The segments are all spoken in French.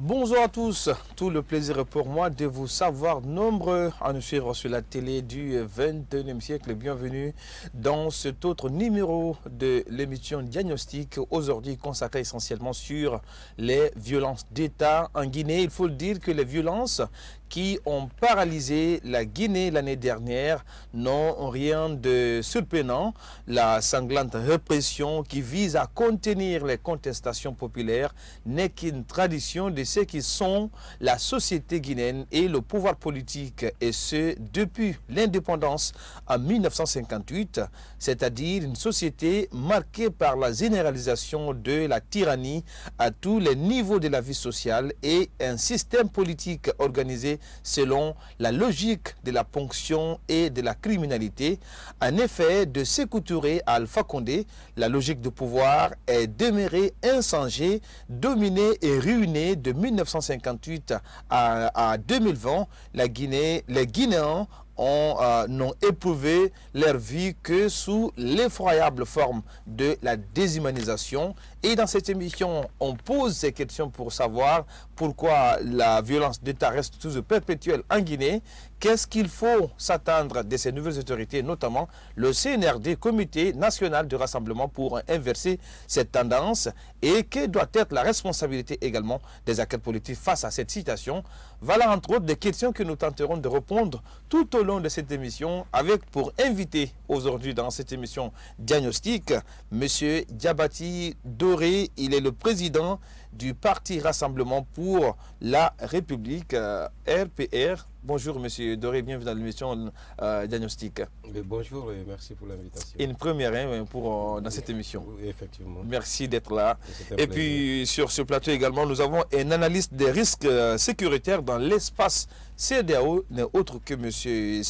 Bonjour à tous, tout le plaisir est pour moi de vous savoir nombreux à nous suivre sur la télé du 21e siècle. Bienvenue dans cet autre numéro de l'émission Diagnostic, aujourd'hui consacré essentiellement sur les violences d'État en Guinée. Il faut le dire que les violences qui ont paralysé la Guinée l'année dernière n'ont rien de surprenant. La sanglante répression qui vise à contenir les contestations populaires n'est qu'une tradition de ceux qui sont la société guinéenne et le pouvoir politique, et ce depuis l'indépendance en 1958, c'est-à-dire une société marquée par la généralisation de la tyrannie à tous les niveaux de la vie sociale et un système politique organisé selon la logique de la ponction et de la criminalité. En effet, de Sékou Touré à Alpha Condé, la logique de pouvoir est demeurée inchangée, dominée et ruinée de 1958 à 2020. Les Guinéens n'ont éprouvé leur vie que sous l'effroyable forme de la déshumanisation. Et dans cette émission, on pose ces questions pour savoir pourquoi la violence d'État reste toujours perpétuelle en Guinée. Qu'est-ce qu'il faut s'attendre de ces nouvelles autorités, notamment le CNRD, Comité national de rassemblement, pour inverser cette tendance, et quelle doit être la responsabilité également des acteurs politiques face à cette situation? Voilà entre autres des questions que nous tenterons de répondre tout au long de cette émission, avec pour invité aujourd'hui dans cette émission Diagnostic, M. Diabati Doré. Il est le président du Parti Rassemblement pour la République, RPR. Bonjour Monsieur Doré, bienvenue dans l'émission Diagnostic. Bonjour et merci pour l'invitation. Une première dans cette émission. Oui, effectivement. Merci d'être là. Et puis sur ce plateau également, nous avons un analyste des risques sécuritaires dans l'espace CEDEAO, n'est autre que Monsieur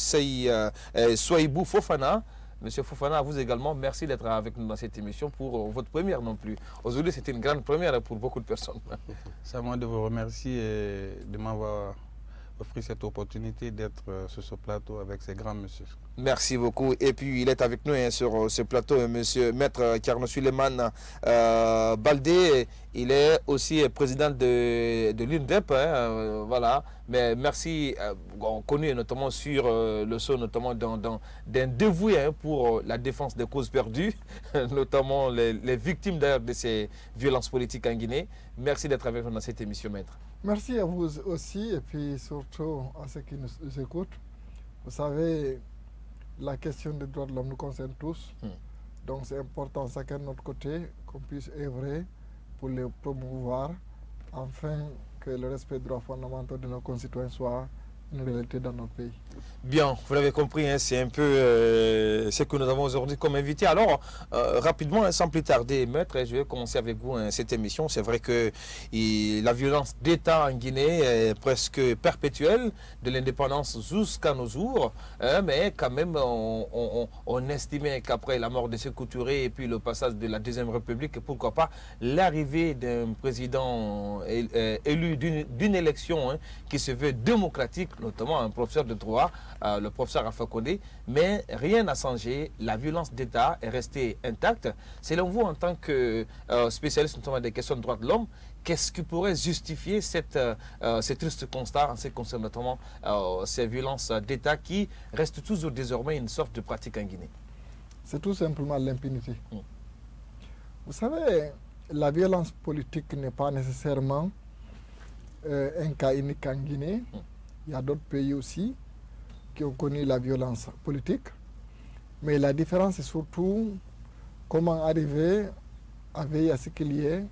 Souaïbou Fofana. Monsieur Fofana, à vous également, merci d'être avec nous dans cette émission pour votre première non plus. Aujourd'hui, c'était une grande première pour beaucoup de personnes. C'est à moi de vous remercier et de m'avoir offert cette opportunité d'être sur ce plateau avec ces grands messieurs. Merci beaucoup. Et puis, il est avec nous sur ce plateau, monsieur Maître Karno Suleiman Baldé. Il est aussi président de l'UNDEP. Voilà. Mais merci, connu notamment sur le saut, notamment d'un dévoué pour la défense des causes perdues, notamment les victimes d'ailleurs de ces violences politiques en Guinée. Merci d'être avec nous dans cette émission, Maître. Merci à vous aussi, et puis surtout à ceux qui nous écoutent. Vous savez, la question des droits de l'homme nous concerne tous. Donc c'est important, chacun de notre côté, qu'on puisse œuvrer pour les promouvoir, afin que le respect des droits fondamentaux de nos concitoyens soit une réalité dans notre pays. Bien, vous l'avez compris, c'est un peu ce que nous avons aujourd'hui comme invité. Alors, rapidement, sans plus tarder, Maître, je vais commencer avec vous cette émission. C'est vrai que la violence d'État en Guinée est presque perpétuelle, de l'indépendance jusqu'à nos jours. Mais quand même, on estimait qu'après la mort de Sékou Touré et puis le passage de la Deuxième République, pourquoi pas l'arrivée d'un président élu d'une élection qui se veut démocratique, notamment un professeur de droit, le professeur Alpha Condé, mais rien n'a changé. La violence d'État est restée intacte. Selon vous, en tant que spécialiste notamment des questions de droits de l'homme, qu'est-ce qui pourrait justifier ce triste constat en ce qui concerne notamment ces violences d'État qui restent toujours désormais une sorte de pratique en Guinée? C'est tout simplement l'impunité. Vous savez, la violence politique n'est pas nécessairement un cas unique en Guinée. Il y a d'autres pays aussi qui ont connu la violence politique. Mais la différence est surtout comment arriver à veiller à ce qu'il y ait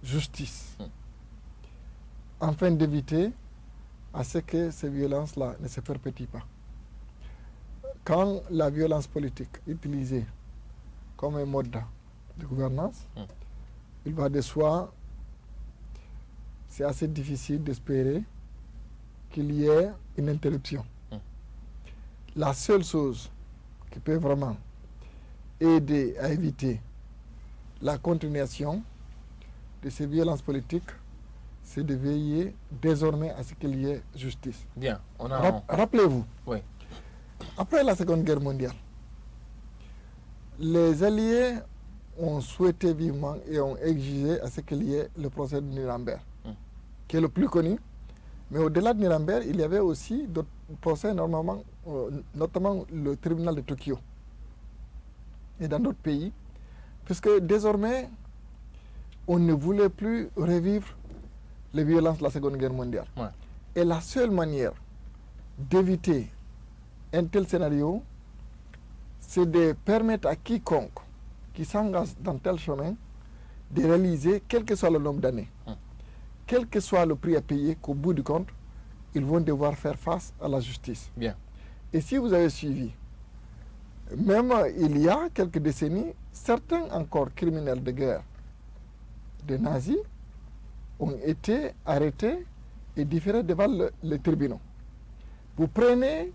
justice, afin d'éviter à ce que ces violences-là ne se perpétuent pas. Quand la violence politique est utilisée comme un mode de gouvernance, il va de soi, c'est assez difficile d'espérer qu'il y ait une interruption. La seule chose qui peut vraiment aider à éviter la continuation de ces violences politiques, c'est de veiller désormais à ce qu'il y ait justice. Bien, Rappelez-vous, oui. Après la Seconde Guerre mondiale, les Alliés ont souhaité vivement et ont exigé à ce qu'il y ait le procès de Nuremberg. qui est le plus connu. Mais au-delà de Nuremberg, il y avait aussi d'autres procès, notamment le tribunal de Tokyo et dans d'autres pays, puisque désormais, on ne voulait plus revivre les violences de la Seconde Guerre mondiale. Ouais. Et la seule manière d'éviter un tel scénario, c'est de permettre à quiconque qui s'engage dans tel chemin de réaliser, quel que soit le nombre d'années, quel que soit le prix à payer, qu'au bout du compte, ils vont devoir faire face à la justice. Bien. Et si vous avez suivi, même il y a quelques décennies, certains encore criminels de guerre des nazis ont été arrêtés et différés devant les tribunaux. Vous prenez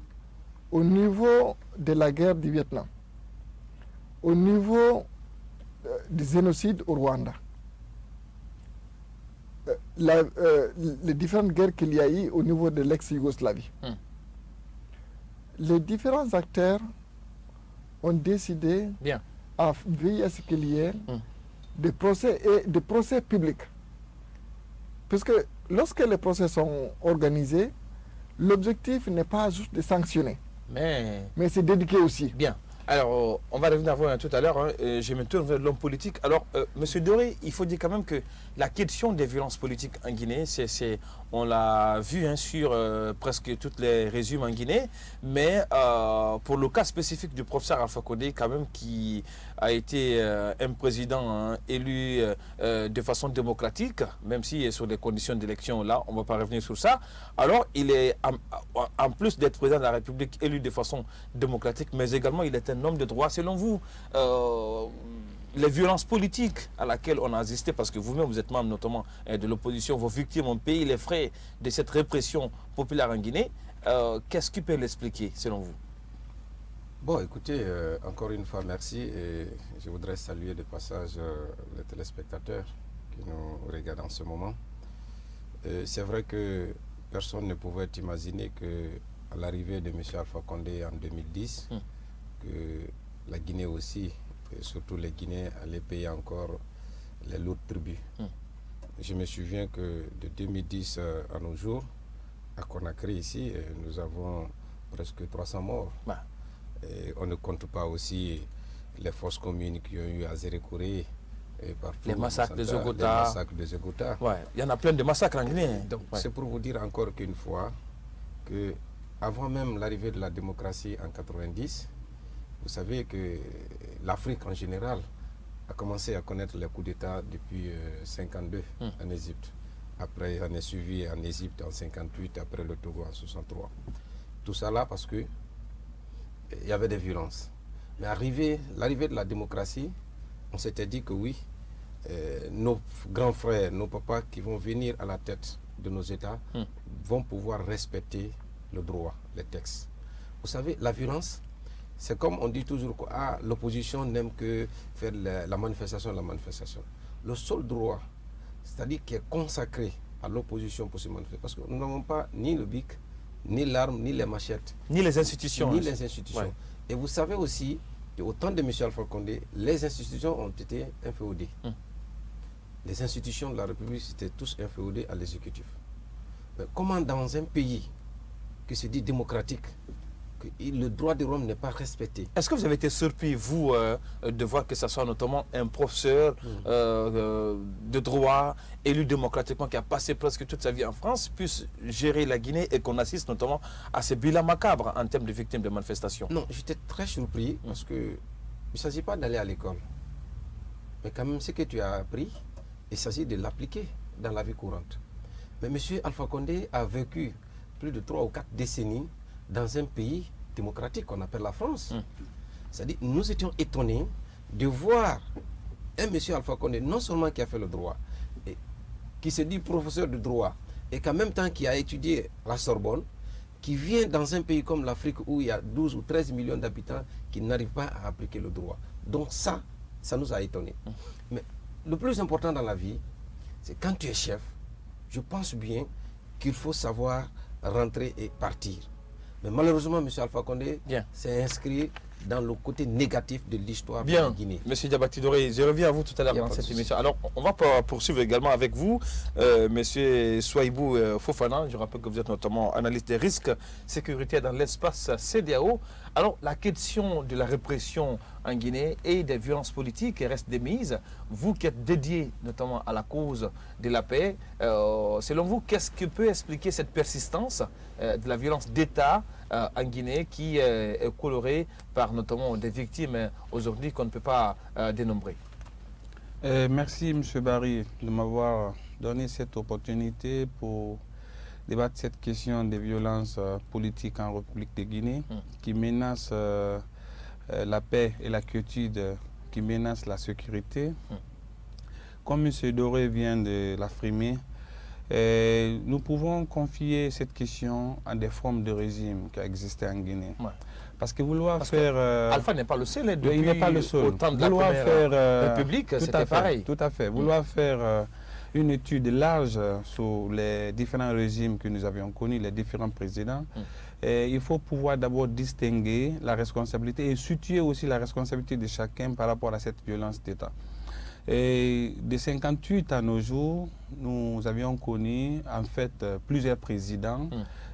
au niveau de la guerre du Vietnam, au niveau du génocide au Rwanda, les différentes guerres qu'il y a eu au niveau de l'ex-Yougoslavie. Les différents acteurs ont décidé Bien. à veiller à ce qu'il y ait des procès et des procès publics. Parce que lorsque les procès sont organisés, l'objectif n'est pas juste de sanctionner, mais c'est d'éduquer aussi. Bien. Alors, on va revenir à vous tout à l'heure. Hein. Je me tourne vers l'homme politique. Alors, Monsieur Doré, il faut dire quand même que la question des violences politiques en Guinée, on l'a vu hein, sur presque tous les résumés en Guinée, mais pour le cas spécifique du professeur Alpha Condé, quand même, qui a été un président hein, élu de façon démocratique, même si sur des conditions d'élection, là, on ne va pas revenir sur ça. Alors, il est, en plus d'être président de la République élu de façon démocratique, mais également, il est un homme de droit. Selon vous, les violences politiques à laquelle on a assisté, parce que vous-même vous êtes membre notamment de l'opposition, vos victimes ont payé les frais de cette répression populaire en Guinée, qu'est-ce qui peut l'expliquer selon vous? Bon, écoutez, encore une fois, merci. Et je voudrais saluer de passage les téléspectateurs qui nous regardent en ce moment. C'est vrai que personne ne pouvait imaginer qu'à l'arrivée de M. Alpha Condé en 2010, que la Guinée aussi, et surtout les Guinéens, allaient payer encore les lourds tributs. Je me souviens que de 2010 à nos jours, à Conakry ici, nous avons presque 300 morts. Bah. Et on ne compte pas aussi les forces communes qui ont eu à Zérékouré et partout. Les massacres de Zogota. Les massacres de Zogota. Ouais, il y en a plein de massacres en Guinée. Donc c'est pour vous dire encore qu'une fois que avant même l'arrivée de la démocratie en 90, vous savez que l'Afrique en général a commencé à connaître les coups d'État depuis 1952 en Égypte. Après, on est suivi en Égypte en 1958, après le Togo en 1963. Tout ça là parce que il y avait des violences. Mais l'arrivée de la démocratie, on s'était dit que oui, nos grands frères, nos papas qui vont venir à la tête de nos États vont pouvoir respecter le droit, les textes. Vous savez, la violence, c'est comme on dit toujours que l'opposition n'aime que faire la manifestation. Le seul droit, c'est-à-dire qui est consacré à l'opposition pour se manifester, parce que nous n'avons pas ni le bic, ni l'arme, ni les machettes. Ni les institutions. Ni les institutions. Ouais. Et vous savez aussi qu'au temps de M. Alpha Condé, les institutions ont été inféodées. Les institutions de la République étaient tous inféodées à l'exécutif. Mais comment dans un pays qui se dit démocratique, que le droit de l'homme n'est pas respecté? Est-ce que vous avez été surpris, vous, de voir que ce soit notamment un professeur de droit, élu démocratiquement, qui a passé presque toute sa vie en France, puisse gérer la Guinée et qu'on assiste notamment à ces bilans macabres en termes de victimes de manifestations? Non, j'étais très surpris parce que il ne s'agit pas d'aller à l'école. Mais quand même, ce que tu as appris, il s'agit de l'appliquer dans la vie courante. Mais M. Alpha Condé a vécu plus de 3 ou 4 décennies dans un pays démocratique qu'on appelle la France. C'est-à-dire, nous étions étonnés de voir un monsieur Alpha Condé, non seulement qui a fait le droit, et qui se dit professeur de droit, et qu'en même temps qui a étudié à la Sorbonne, qui vient dans un pays comme l'Afrique où il y a 12 ou 13 millions d'habitants qui n'arrivent pas à appliquer le droit. Donc ça nous a étonnés. Mais le plus important dans la vie, c'est quand tu es chef, je pense bien qu'il faut savoir rentrer et partir. Mais malheureusement, M. Alpha Condé s'est inscrit dans le côté négatif de l'histoire de la Bien, Guinée. Monsieur Diabaté Doré, je reviens à vous tout à l'heure dans cette émission. Alors, on va poursuivre également avec vous, Monsieur Souaïbou Fofana. Je rappelle que vous êtes notamment analyste des risques sécuritaires dans l'espace CEDEAO. Alors, la question de la répression en Guinée et des violences politiques reste démise. Vous qui êtes dédié notamment à la cause de la paix, selon vous, qu'est-ce que peut expliquer cette persistance de la violence d'État en Guinée qui est colorée par notamment des victimes aujourd'hui qu'on ne peut pas dénombrer? Merci M. Barry de m'avoir donné cette opportunité pour débattre cette question des violences politiques en République de Guinée qui menacent la paix et la quiétude, qui menacent la sécurité. Comme M. Doré vient de l'affirmer, nous pouvons confier cette question à des formes de régime qui existaient en Guinée. Ouais. Parce que vouloir faire... Alpha n'est pas le seul. Il n'est pas le seul. Au temps de la première République, c'était pareil. Tout à fait. Vouloir faire une étude large sur les différents régimes que nous avions connus, les différents présidents, il faut pouvoir d'abord distinguer la responsabilité et situer aussi la responsabilité de chacun par rapport à cette violence d'État. Et de 58 à nos jours, nous avions connu en fait plusieurs présidents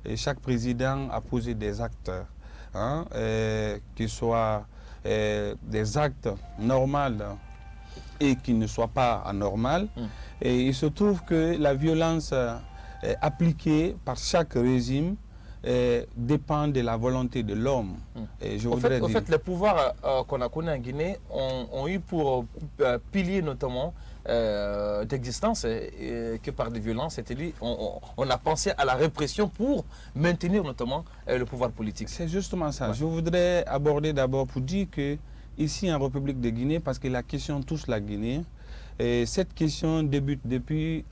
et chaque président a posé des actes, qui soient des actes normaux et qui ne soient pas anormaux. Et il se trouve que la violence appliquée par chaque régime dépend de la volonté de l'homme. En fait, les pouvoirs qu'on a connus en Guinée ont eu pour pilier notamment d'existence que par des violences. On a pensé à la répression pour maintenir notamment le pouvoir politique. C'est justement ça. Ouais. Je voudrais aborder d'abord pour dire que ici en République de Guinée, parce que la question touche la Guinée, et cette question débute depuis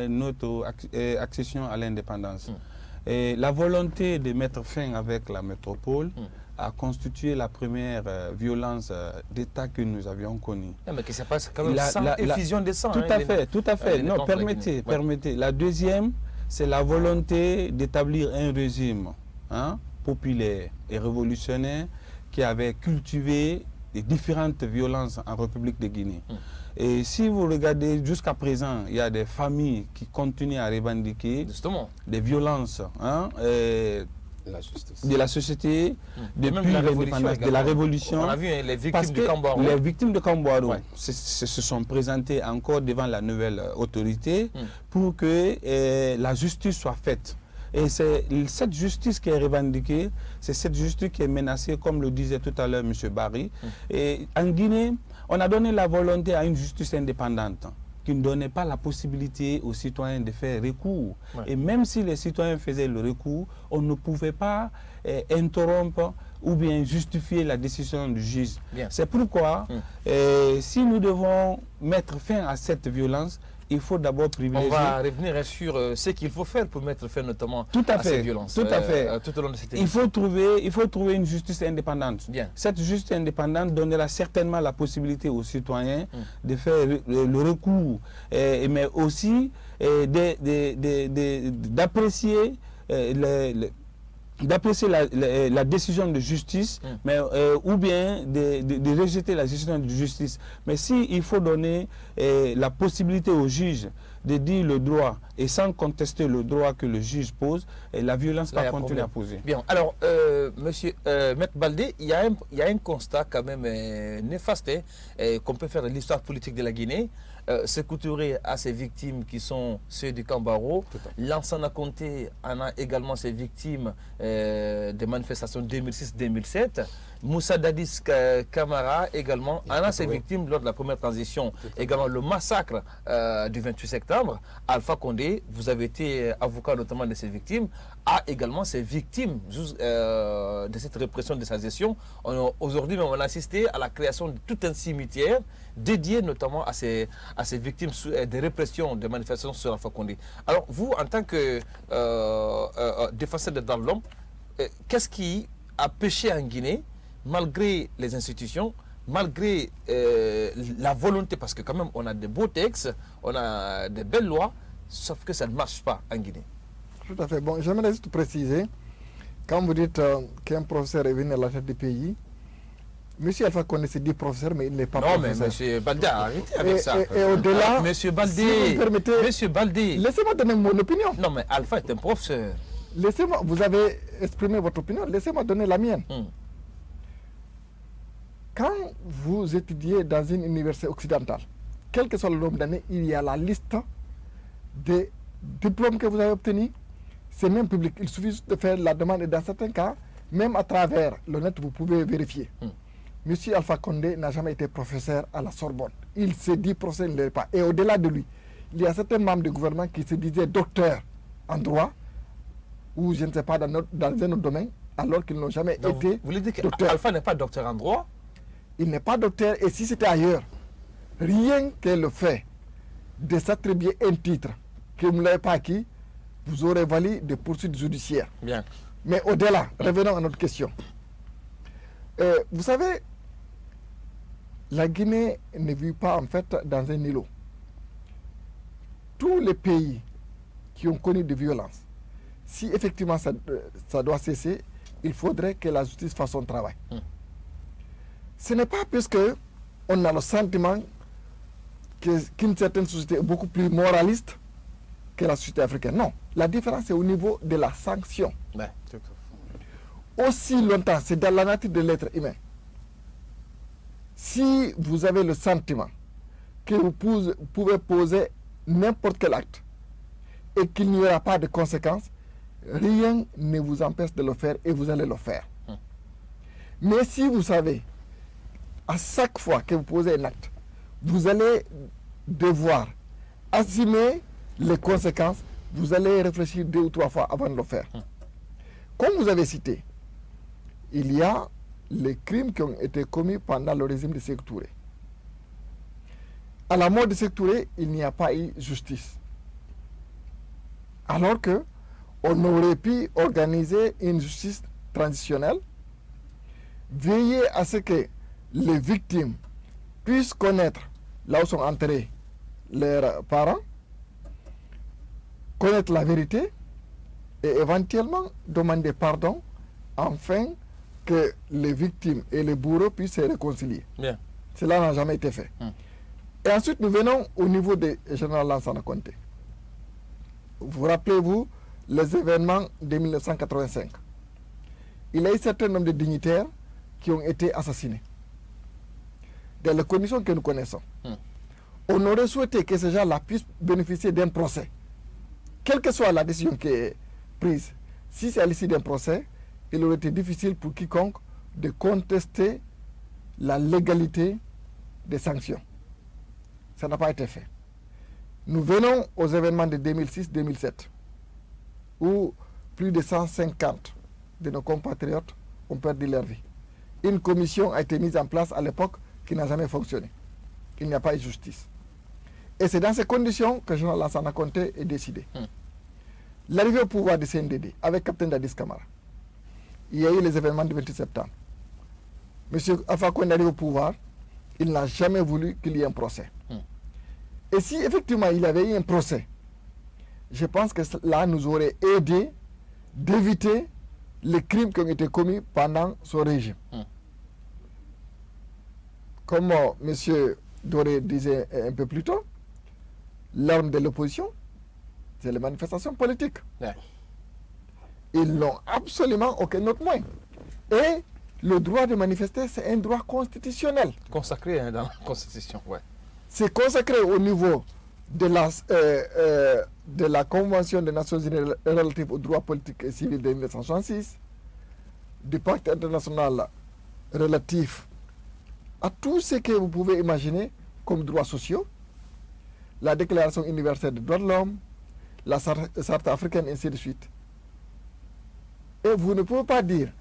notre accession à l'indépendance. Et la volonté de mettre fin avec la métropole a constitué la première violence d'État que nous avions connue. Mais qui se passe quand même sans effusion de sang. Tout à fait. Non, permettez. La deuxième, c'est la volonté d'établir un régime populaire et révolutionnaire qui avait cultivé les différentes violences en République de Guinée. Et si vous regardez jusqu'à présent, il y a des familles qui continuent à revendiquer des violences de la société depuis l'indépendance, de la révolution. On a vu les victimes de Kamboaro. Les victimes de Kamboaro se sont présentées encore devant la nouvelle autorité pour que la justice soit faite. Et c'est cette justice qui est revendiquée, c'est cette justice qui est menacée, comme le disait tout à l'heure M. Barry. Et en Guinée, on a donné la volonté à une justice indépendante qui ne donnait pas la possibilité aux citoyens de faire recours. Et même si les citoyens faisaient le recours, on ne pouvait pas interrompre ou bien justifier la décision du juge. C'est pourquoi, si nous devons mettre fin à cette violence, il faut d'abord privilégier... On va revenir sur ce qu'il faut faire pour mettre fin notamment à ces violences. Tout à fait. Tout au long de cette émission. Il faut trouver une justice indépendante. Cette justice indépendante donnera certainement la possibilité aux citoyens de faire le recours, mais aussi d'apprécier la décision de justice, ou bien de rejeter la décision de justice. Mais s'il faut donner la possibilité au juge de dire le droit et sans contester le droit que le juge pose, la violence va continuer à poser. Bien. Alors, monsieur Maître Baldé, il y a un constat quand même néfaste qu'on peut faire de l'histoire politique de la Guinée. Sékou Touré a ses victimes qui sont ceux du Kamboaro. Lansana Conté en a également ses victimes des manifestations 2006-2007. Moussa Dadis Camara également en a ses victimes lors de la première transition. Également le massacre du 28 septembre. Alpha Condé, vous avez été avocat notamment de ces victimes, a également ses victimes de cette répression de sa gestion. Aujourd'hui, on a assisté à la création de tout un cimetière dédié notamment à ces victimes des répressions des manifestations sur Alpha Condé. Alors vous, en tant que défenseur des droits de l'homme, qu'est-ce qui a péché en Guinée malgré les institutions, malgré la volonté, parce que quand même on a de beaux textes, on a de belles lois, sauf que ça ne marche pas en Guinée. Tout à fait. Bon, j'aimerais juste préciser, quand vous dites qu'un professeur est venu à la tête du pays, Monsieur Alpha Condé s'est dit professeur, mais il n'est pas Non, professeur. mais M. Baldé, arrêtez avec ça. Et au-delà, Monsieur Baldé, si vous permettez, Monsieur Baldé. laissez-moi donner mon opinion. Non, mais Alpha est un professeur. Laissez-moi, vous avez exprimé votre opinion, laissez-moi donner la mienne. Quand vous étudiez dans une université occidentale, quel que soit le nombre d'années, il y a la liste des diplômes que vous avez obtenus. C'est même public. Il suffit juste de faire la demande et dans certains cas, même à travers le net, vous pouvez vérifier. Monsieur Alpha Condé n'a jamais été professeur à la Sorbonne. Il se dit professeur, il ne l'est pas. Et au-delà de lui, il y a certains membres du gouvernement qui se disaient docteurs en droit, ou je ne sais pas, dans un autre domaine, alors qu'ils n'ont jamais été Vous voulez dire qu'Alpha n'est pas docteur en droit? Il n'est pas docteur, et si c'était ailleurs, rien que le fait de s'attribuer un titre que vous ne l'avez pas acquis, vous aurez valu des poursuites judiciaires. Bien. Mais au-delà, revenons à notre question. Vous savez, la Guinée ne vit pas en fait dans un îlot. Tous les pays qui ont connu des violences, si effectivement ça doit cesser, il faudrait que la justice fasse son travail. Ce n'est pas puisque on a le sentiment qu'une certaine société est beaucoup plus moraliste que la société africaine. Non, la différence est au niveau de la sanction. Ouais. Aussi longtemps, c'est dans la nature de l'être humain. Si vous avez le sentiment que vous pouvez poser n'importe quel acte et qu'il n'y aura pas de conséquences, rien ne vous empêche de le faire et vous allez le faire. Mais si vous savez, à chaque fois que vous posez un acte, vous allez devoir assumer les conséquences, vous allez réfléchir 2 ou 3 fois avant de le faire. Comme vous avez cité, il y a les crimes qui ont été commis pendant le régime de Sékou Touré. À la mort de Sékou Touré, il n'y a pas eu justice. Alors que on aurait pu organiser une justice transitionnelle, veiller à ce que les victimes puissent connaître là où sont enterrés leurs parents, connaître la vérité et éventuellement demander pardon afin que les victimes et les bourreaux puissent se réconcilier. Bien. Cela n'a jamais été fait. Et ensuite, nous venons au niveau de général Lansana Conté. Vous rappelez-vous les événements de 1985. Il y a eu un certain nombre de dignitaires qui ont été assassinés. Dans les conditions que nous connaissons. On aurait souhaité que ces gens-là puissent bénéficier d'un procès. Quelle que soit la décision qui est prise, si c'est à l'issue d'un procès, il aurait été difficile pour quiconque de contester la légalité des sanctions. Ça n'a pas été fait. Nous venons aux événements de 2006-2007, où plus de 150 de nos compatriotes ont perdu leur vie. Une commission a été mise en place à l'époque qui n'a jamais fonctionné. Il n'y a pas eu de justice. Et c'est dans ces conditions que Jean Lansana Conté est décidé. L'arrivée au pouvoir du CNDD avec Captain Dadis Camara, il y a eu les événements du 28 septembre. M. Alpha Condé arrive au pouvoir, il n'a jamais voulu qu'il y ait un procès. Et si effectivement il y avait eu un procès, je pense que cela nous aurait aidé d'éviter les crimes qui ont été commis pendant son régime. Comme M. Doré disait un peu plus tôt, l'arme de l'opposition, c'est les manifestations politiques. Ouais. Ils n'ont absolument aucun autre moyen. Et le droit de manifester, c'est un droit constitutionnel. Consacré dans la Constitution, ouais. C'est consacré au niveau de la Convention des Nations Unies relative aux droits politiques et civils de 1966, du pacte international relatif à tout ce que vous pouvez imaginer comme droits sociaux, la Déclaration universelle des droits de l'homme, la Charte africaine, ainsi de suite. Et vous ne pouvez pas dire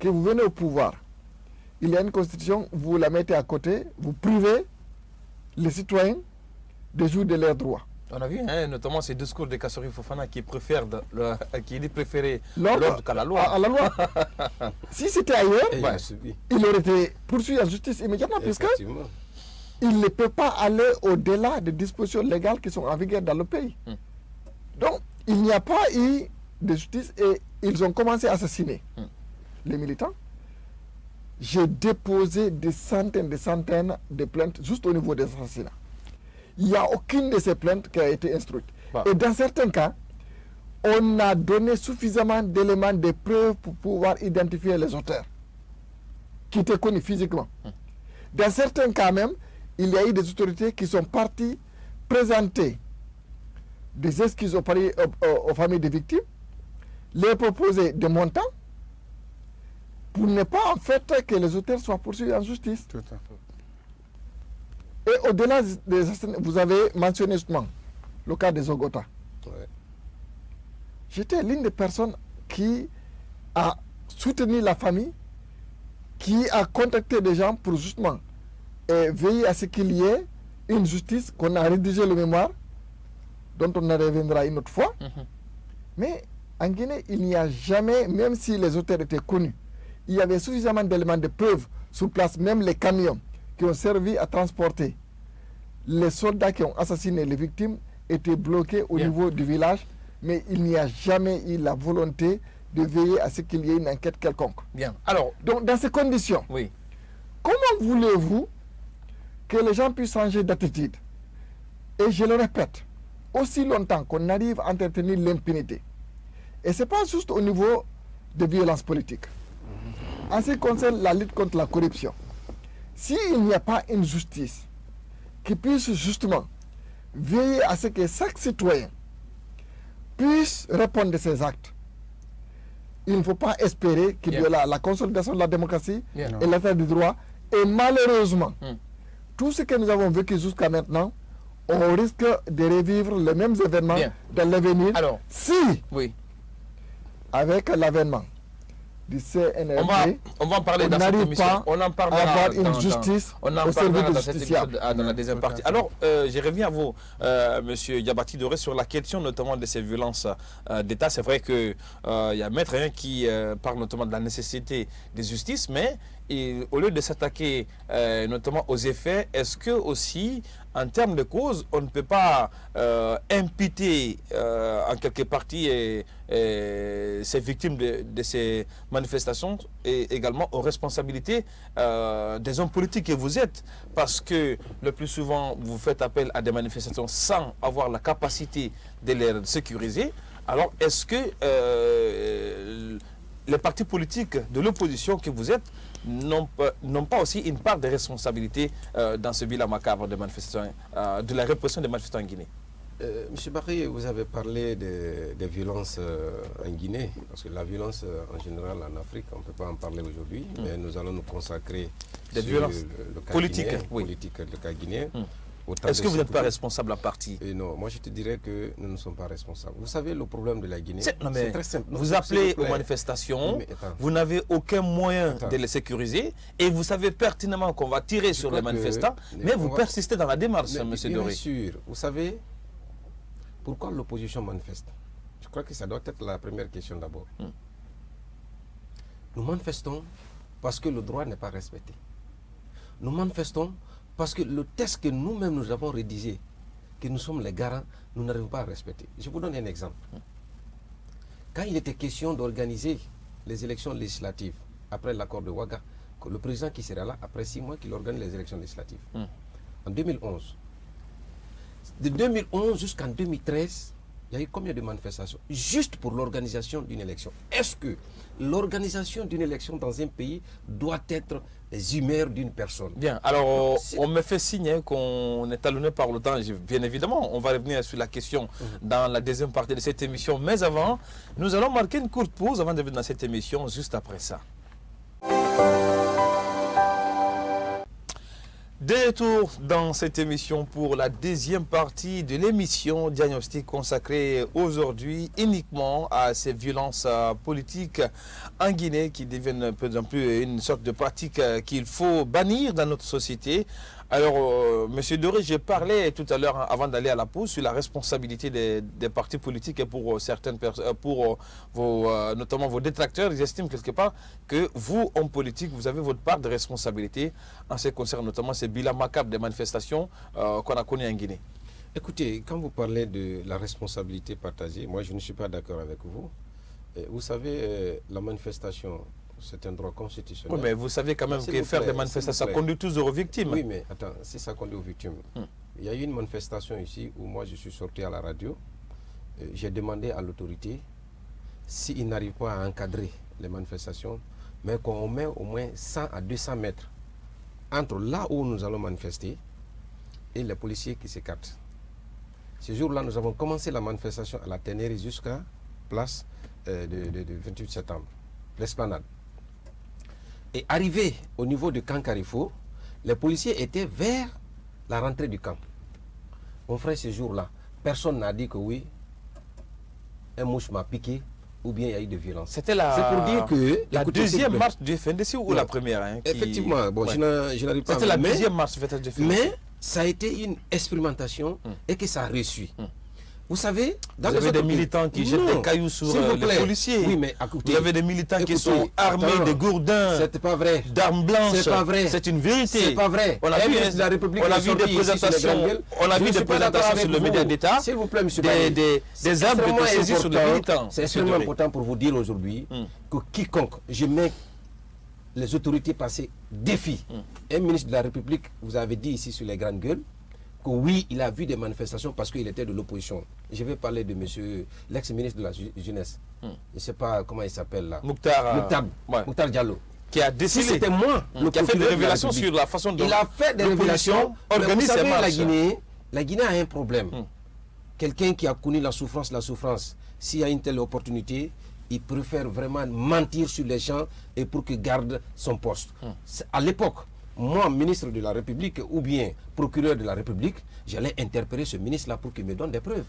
que vous venez au pouvoir, il y a une constitution, vous la mettez à côté, vous privez les citoyens de jouir de leurs droits. On a vu notamment ces discours de Kassori Fofana qui dit préférer l'ordre qu'à la loi. À la loi. Si c'était ailleurs, il aurait été poursuivi en justice immédiatement, puisqu'il ne peut pas aller au-delà des dispositions légales qui sont en vigueur dans le pays. Donc, il n'y a pas eu de justice et ils ont commencé à assassiner les militants. j'ai déposé des centaines de plaintes juste au niveau des assassinats. Il n'y a aucune de ces plaintes qui a été instruite. Bah. Et dans certains cas, on a donné suffisamment d'éléments de preuves pour pouvoir identifier les auteurs qui étaient connus physiquement. Dans certains cas même, il y a eu des autorités qui sont parties présenter des excuses aux familles des victimes, leur proposer des montants pour ne pas en fait que les auteurs soient poursuivis en justice. Tout à fait. Et au-delà des assassinats, vous avez mentionné justement le cas des Ogota. Ouais. J'étais l'une des personnes qui a soutenu la famille, qui a contacté des gens pour justement veiller à ce qu'il y ait une justice, qu'on a rédigé le mémoire, dont on en reviendra une autre fois. Mais en Guinée, il n'y a jamais, même si les auteurs étaient connus, il y avait suffisamment d'éléments de preuve sur place, même les camions qui ont servi à transporter les soldats qui ont assassiné les victimes étaient bloqués au niveau du village, mais il n'y a jamais eu la volonté de veiller à ce qu'il y ait une enquête quelconque. Bien. Alors, donc dans ces conditions, oui. Comment voulez-vous que les gens puissent changer d'attitude? Et je le répète, aussi longtemps qu'on arrive à entretenir l'impunité, et ce n'est pas juste au niveau de violences politiques. En ce qui concerne la lutte contre la corruption, s'il n'y a pas une justice qui puisse justement veiller à ce que chaque citoyen puisse répondre de ses actes, il ne faut pas espérer qu'il y ait la consolidation de la démocratie et l'état du droit. Et malheureusement, tout ce que nous avons vécu jusqu'à maintenant, on risque de revivre les mêmes événements dans l'avenir. Alors, si, avec l'avènement du CNRD, on va en parler dans cette émission. On en parlera avoir une justice on en au service parlera de dans cette émission, justiciable. dans la deuxième partie. Alors, je reviens à vous, Monsieur Diabati Doré, sur la question notamment de ces violences d'État. C'est vrai qu'il y a Maître qui parle notamment de la nécessité de justice, mais au lieu de s'attaquer notamment aux effets, est-ce que aussi, en termes de cause, on ne peut pas imputer en quelque partie ces victimes de ces manifestations et également aux responsabilités des hommes politiques que vous êtes, parce que le plus souvent vous faites appel à des manifestations sans avoir la capacité de les sécuriser. Alors est-ce que les partis politiques de l'opposition que vous êtes n'ont pas aussi une part de responsabilité dans ce bilan macabre de manifestations, de la répression des manifestants en Guinée? Monsieur Barry, vous avez parlé des violences en Guinée, parce que la violence en général en Afrique, on ne peut pas en parler aujourd'hui, mais nous allons nous consacrer des sur violences le cas politiques, guinéen, le cas guinéen. Est-ce que vous n'êtes pas responsable à partie? Non, moi je te dirais que nous ne sommes pas responsables. Vous savez, le problème de la Guinée, c'est très simple. Vous appelez aux manifestations, vous n'avez aucun moyen de les sécuriser, et vous savez pertinemment qu'on va tirer sur les manifestants, mais vous persistez dans la démarche, M. Doré. Bien sûr, vous savez, pourquoi l'opposition manifeste? Je crois que ça doit être la première question d'abord. Nous manifestons parce que le droit n'est pas respecté. Nous manifestons parce que le texte que nous-mêmes nous avons rédigé, que nous sommes les garants, nous n'arrivons pas à respecter. Je vous donne un exemple. Quand il était question d'organiser les élections législatives, après l'accord de Ouaga, que le président qui sera là, après 6 mois, qu'il organise les élections législatives. En 2011. De 2011 jusqu'en 2013, il y a eu combien de manifestations? Juste pour l'organisation d'une élection. Est-ce que l'organisation d'une élection dans un pays doit être les humeurs d'une personne? Bien, alors on me fait signe qu'on est talonné par le temps, bien évidemment. On va revenir sur la question dans la deuxième partie de cette émission. Mais avant, nous allons marquer une courte pause avant de venir dans cette émission, juste après ça. De retour dans cette émission pour la deuxième partie de l'émission Diagnostic consacrée aujourd'hui uniquement à ces violences politiques en Guinée qui deviennent de plus en plus une sorte de pratique qu'il faut bannir dans notre société. Alors, Monsieur Doré, j'ai parlé tout à l'heure, avant d'aller à la pause, sur la responsabilité des partis politiques et pour certaines personnes, pour notamment vos détracteurs. Ils estiment quelque part que vous, hommes politiques, vous avez votre part de responsabilité en ce qui concerne notamment ces bilans macabres des manifestations qu'on a connues en Guinée. Écoutez, quand vous parlez de la responsabilité partagée, moi je ne suis pas d'accord avec vous. Vous savez, la manifestation, c'est un droit constitutionnel. Oui, mais vous savez quand même S'il que vous faire plaît, des manifestations, ça s'il vous plaît. conduit toujours aux victimes. Oui, mais attends, si ça conduit aux victimes. Il y a eu une manifestation ici où moi je suis sorti à la radio. J'ai demandé à l'autorité s'ils n'arrivent pas à encadrer les manifestations, mais qu'on met au moins 100 à 200 mètres entre là où nous allons manifester et les policiers qui s'écartent. Ce jour-là, nous avons commencé la manifestation à la Ténéré jusqu'à place de 28 septembre, l'esplanade. Et arrivé au niveau de camp Carrefour, les policiers étaient vers la rentrée du camp. Mon frère, ce jour-là, personne n'a dit que oui, un mouche m'a piqué ou bien il y a eu de violence. C'était C'est pour dire que la écoutez, deuxième s'il vous plaît. marche du FNDC ou Ouais. la première qui... Effectivement, bon, Ouais. je n'arrive pas C'était la deuxième marche du FNDC. mais ça a été une expérimentation et que ça a réussi. Vous savez, Vous avez des militants qui jettent des cailloux sur les policiers. Oui, mais écoutez, Vous avez des militants qui écoutez, sont armés attends, de gourdins, c'est pas vrai. d'armes blanches. C'est pas vrai. C'est une vérité. C'est pas vrai. On a Un vu, ministre de la République on a est vu sorti des ici sur les présentations, grandes gueules. on a Je vu ne des suis pas d'accord présentations avec sur le vous. média d'État. S'il vous plaît, monsieur Barnier. Des armes qui extrêmement étaient saisies sur les important. militants. C'est monsieur extrêmement Doré. important pour vous dire aujourd'hui que quiconque, je mets les autorités passées défi. Un ministre de la République, vous avez dit ici sur les grandes gueules, que oui, il a vu des manifestations parce qu'il était de l'opposition. Je vais parler de monsieur, l'ex-ministre de la Jeunesse. Je ne sais pas comment il s'appelle là. Mokhtar Diallo. Qui a Si décidé, c'était moi, qui a fait des révélations sur la façon dont il a fait des révélations. organise Vous ses savez, marches. la Guinée a un problème. Quelqu'un qui a connu la souffrance, s'il y a une telle opportunité, il préfère vraiment mentir sur les gens et pour qu'il garde son poste. À l'époque, moi, ministre de la République ou bien procureur de la République, j'allais interpeller ce ministre-là pour qu'il me donne des preuves.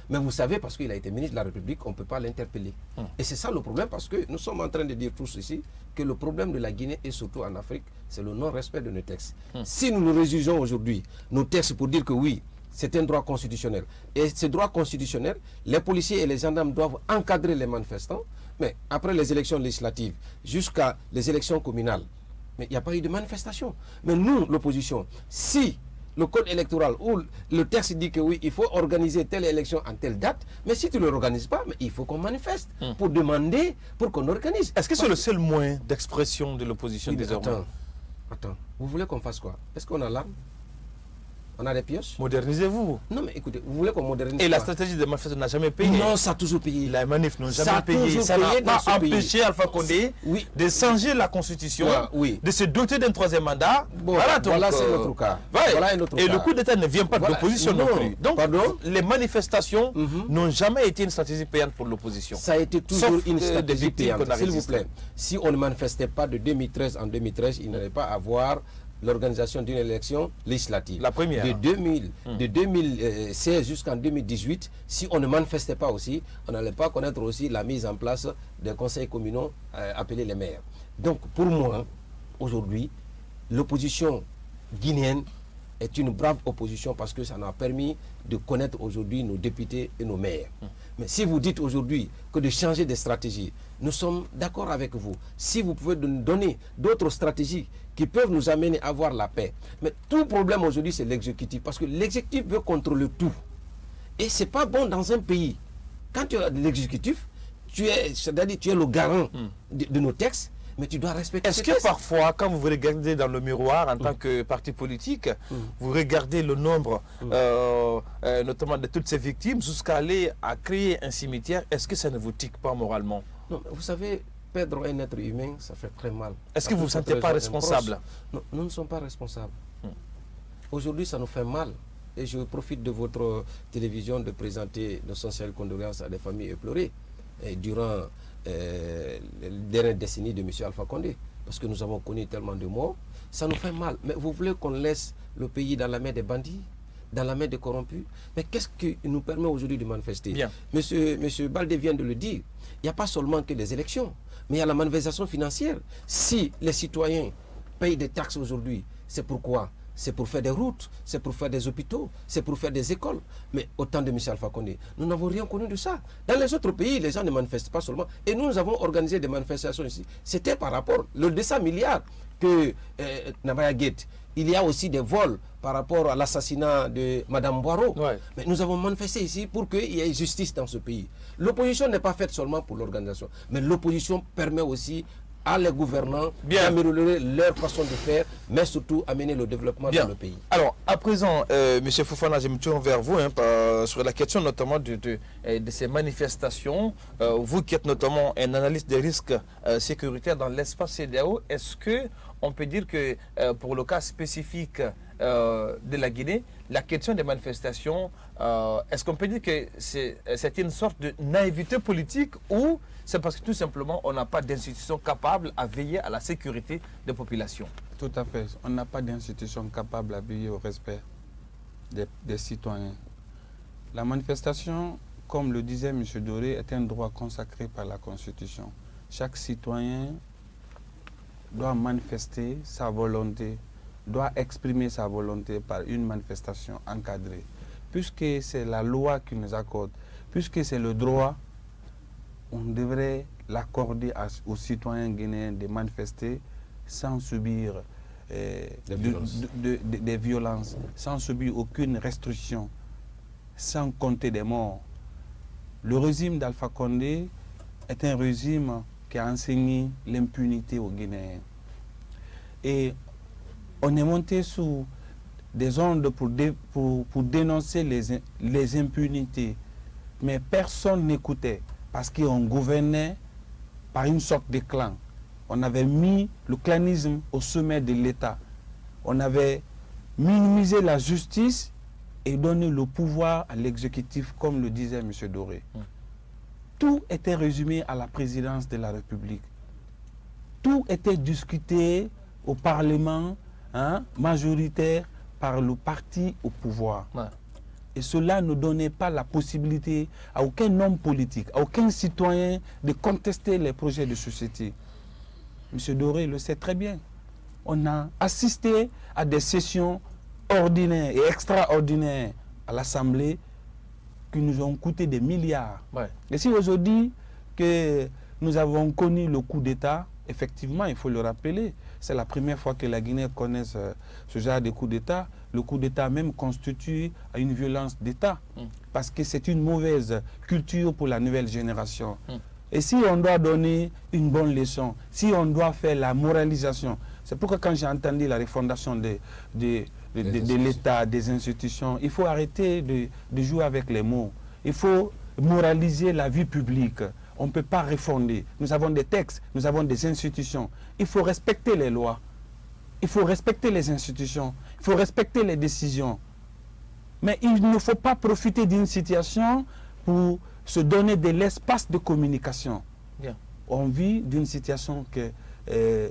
Mais vous savez, parce qu'il a été ministre de la République, on ne peut pas l'interpeller. Et c'est ça le problème, parce que nous sommes en train de dire tous ici que le problème de la Guinée, et surtout en Afrique, c'est le non-respect de nos textes. Si nous nous réduisons aujourd'hui nos textes pour dire que oui, c'est un droit constitutionnel, et ce droit constitutionnel, les policiers et les gendarmes doivent encadrer les manifestants, mais après les élections législatives, jusqu'à les élections communales, mais il n'y a pas eu de manifestation. Mais nous, l'opposition, si le code électoral ou le texte dit que oui, il faut organiser telle élection en telle date, mais si tu ne l'organises pas, mais il faut qu'on manifeste pour demander, pour qu'on organise. Est-ce que c'est le seul moyen d'expression de l'opposition Oui, mais désormais? attends, vous voulez qu'on fasse quoi? Est-ce qu'on a l'arme? On a des pioches? Modernisez-vous. Non, mais écoutez, vous voulez qu'on modernise Et la quoi? stratégie des manifestations n'a jamais payé. Non, ça a toujours payé. Les manifs n'ont Ça jamais a payé. toujours Ça n'a payé dans pas ce pays. empêché Alpha Condé Oui. de changer la constitution, Oui. de se doter d'un troisième mandat. Bon, voilà, donc, voilà, c'est notre cas. ouais. Voilà un autre Et cas. le coup d'État ne vient pas de Voilà. l'opposition non Non. plus. Donc, Pardon? les manifestations n'ont jamais été une stratégie payante pour l'opposition. Ça a été toujours Sauf, une des stratégie victimes payante. qu'on a S'il vous résisté. plaît, si on ne manifestait pas de 2013 en 2013, il n'allait pas avoir l'organisation d'une élection législative. La première. De 2016 jusqu'en 2018, si on ne manifestait pas aussi, on n'allait pas connaître aussi la mise en place des conseils communaux appelés les maires. Donc pour moi, aujourd'hui, l'opposition guinéenne est une brave opposition parce que ça nous a permis de connaître aujourd'hui nos députés et nos maires. Mais si vous dites aujourd'hui que de changer des stratégies, nous sommes d'accord avec vous. Si vous pouvez nous donner d'autres stratégies qui peuvent nous amener à avoir la paix. Mais tout problème aujourd'hui, c'est l'exécutif. Parce que l'exécutif veut contrôler tout. Et ce n'est pas bon dans un pays. Quand tu as l'exécutif, c'est-à-dire tu es le garant de nos textes, mais tu dois respecter. Est-ce que parfois, quand vous vous regardez dans le miroir en tant que parti politique, vous regardez le nombre, notamment de toutes ces victimes, jusqu'à aller à créer un cimetière, est-ce que ça ne vous tique pas moralement? Non, vous savez, perdre un être humain, ça fait très mal. Est-ce que vous ne vous sentez pas responsable? Non, nous ne sommes pas responsables. Aujourd'hui, ça nous fait mal. Et je profite de votre télévision de présenter nos sincères condoléances à des familles éplorées durant les dernières décennies de M. Alpha Condé. Parce que nous avons connu tellement de morts. Ça nous fait mal. Mais vous voulez qu'on laisse le pays dans la main des bandits, dans la main des corrompus? Mais qu'est-ce qui nous permet aujourd'hui de manifester? Bien. Monsieur Baldé vient de le dire. Il n'y a pas seulement que les élections, mais il y a la malversation financière. Si les citoyens payent des taxes aujourd'hui, c'est pourquoi? C'est pour faire des routes, c'est pour faire des hôpitaux, c'est pour faire des écoles. Mais au temps de M. Alpha Condé, nous n'avons rien connu de ça. Dans les autres pays, les gens ne manifestent pas seulement. Et nous avons organisé des manifestations ici. C'était par rapport aux 200 milliards que Nabaya Gate. Il y a aussi des vols par rapport à l'assassinat de Mme Boireau. Ouais. Mais nous avons manifesté ici pour qu'il y ait justice dans ce pays. L'opposition n'est pas faite seulement pour l'organisation, mais l'opposition permet aussi à les gouvernants d'améliorer leur façon de faire, mais surtout amener le développement dans le pays. Alors, à présent, M. Fofana, je me tourne vers vous sur la question notamment de ces manifestations. Vous qui êtes notamment un analyste des risques sécuritaires dans l'espace CEDEAO, est-ce qu'on peut dire que pour le cas spécifique de la Guinée, la question des manifestations, est-ce qu'on peut dire que c'est une sorte de naïveté politique ou c'est parce que tout simplement on n'a pas d'institutions capables à veiller à la sécurité des populations? Tout à fait. On n'a pas d'institutions capables à veiller au respect des citoyens. La manifestation, comme le disait M. Doré, est un droit consacré par la Constitution. Chaque citoyen doit manifester sa volonté, doit exprimer sa volonté par une manifestation encadrée. Puisque c'est la loi qui nous accorde, puisque c'est le droit, on devrait l'accorder aux citoyens guinéens de manifester sans subir des violences, sans subir aucune restriction, sans compter des morts. Le régime d'Alpha Condé est un régime qui a enseigné l'impunité aux Guinéens. Et on est monté sous des ondes pour dénoncer les impunités. Mais personne n'écoutait parce qu'on gouvernait par une sorte de clan. On avait mis le clanisme au sommet de l'État. On avait minimisé la justice et donné le pouvoir à l'exécutif, comme le disait M. Doré. Tout était résumé à la présidence de la République. Tout était discuté au Parlement majoritaire par le parti au pouvoir. Ouais. Et cela ne donnait pas la possibilité à aucun homme politique, à aucun citoyen de contester les projets de société. M. Doré le sait très bien. On a assisté à des sessions ordinaires et extraordinaires à l'Assemblée qui nous ont coûté des milliards. Ouais. Et si aujourd'hui que nous avons connu le coup d'État, effectivement, il faut le rappeler, c'est la première fois que la Guinée connaît ce genre de coup d'État. Le coup d'État même constitue une violence d'État parce que c'est une mauvaise culture pour la nouvelle génération. Et si on doit donner une bonne leçon, si on doit faire la moralisation, c'est pourquoi quand j'ai entendu la refondation de l'État, des institutions, il faut arrêter de jouer avec les mots. Il faut moraliser la vie publique. On ne peut pas refonder. Nous avons des textes, nous avons des institutions. Il faut respecter les lois. Il faut respecter les institutions. Il faut respecter les décisions. Mais il ne faut pas profiter d'une situation pour se donner de l'espace de communication. Bien. On vit d'une situation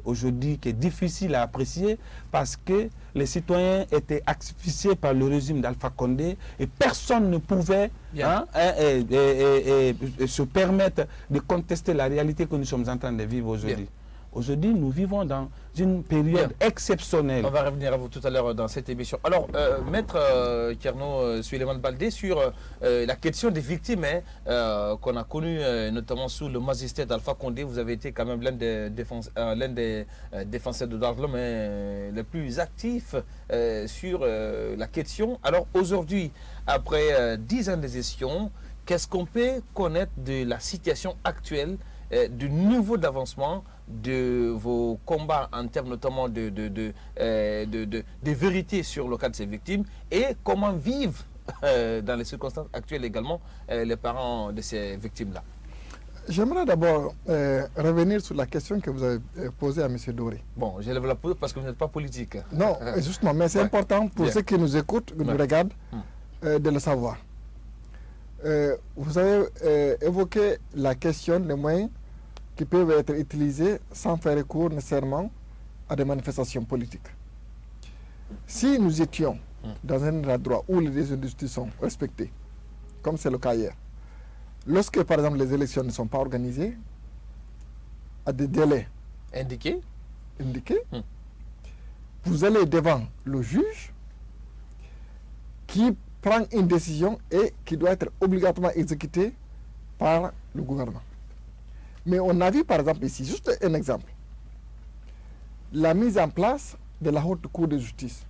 aujourd'hui qui est difficile à apprécier parce que les citoyens étaient asphyxiés par le régime d'Alpha Condé et personne ne pouvait se permettre de contester la réalité que nous sommes en train de vivre aujourd'hui. Aujourd'hui, nous vivons dans une période exceptionnelle. On va revenir à vous tout à l'heure dans cette émission. Alors, Maître Kerno Suleiman Baldé, sur la question des victimes qu'on a connues notamment sous le magistère d'Alpha Condé, vous avez été quand même l'un des défenseurs de droits de l'homme les plus actifs sur la question. Alors, aujourd'hui, après 10 ans de gestion, qu'est-ce qu'on peut connaître de la situation actuelle, du niveau d'avancement de vos combats en termes notamment de vérité sur le cas de ces victimes et comment vivent dans les circonstances actuelles également les parents de ces victimes-là? J'aimerais d'abord revenir sur la question que vous avez posée à M. Doré. Bon, je vais la poser parce que vous n'êtes pas politique. Non, justement, mais c'est important pour ceux qui nous écoutent, qui nous regardent, de le savoir. Vous avez évoqué la question des moyens qui peuvent être utilisés sans faire recours nécessairement à des manifestations politiques. Si nous étions dans un état de droit où les industries sont respectées, comme c'est le cas hier, lorsque par exemple les élections ne sont pas organisées, à des délais indiqués, vous allez devant le juge qui prend une décision et qui doit être obligatoirement exécutée par le gouvernement. Mais on a vu par exemple ici, juste un exemple, la mise en place de la Haute Cour de justice.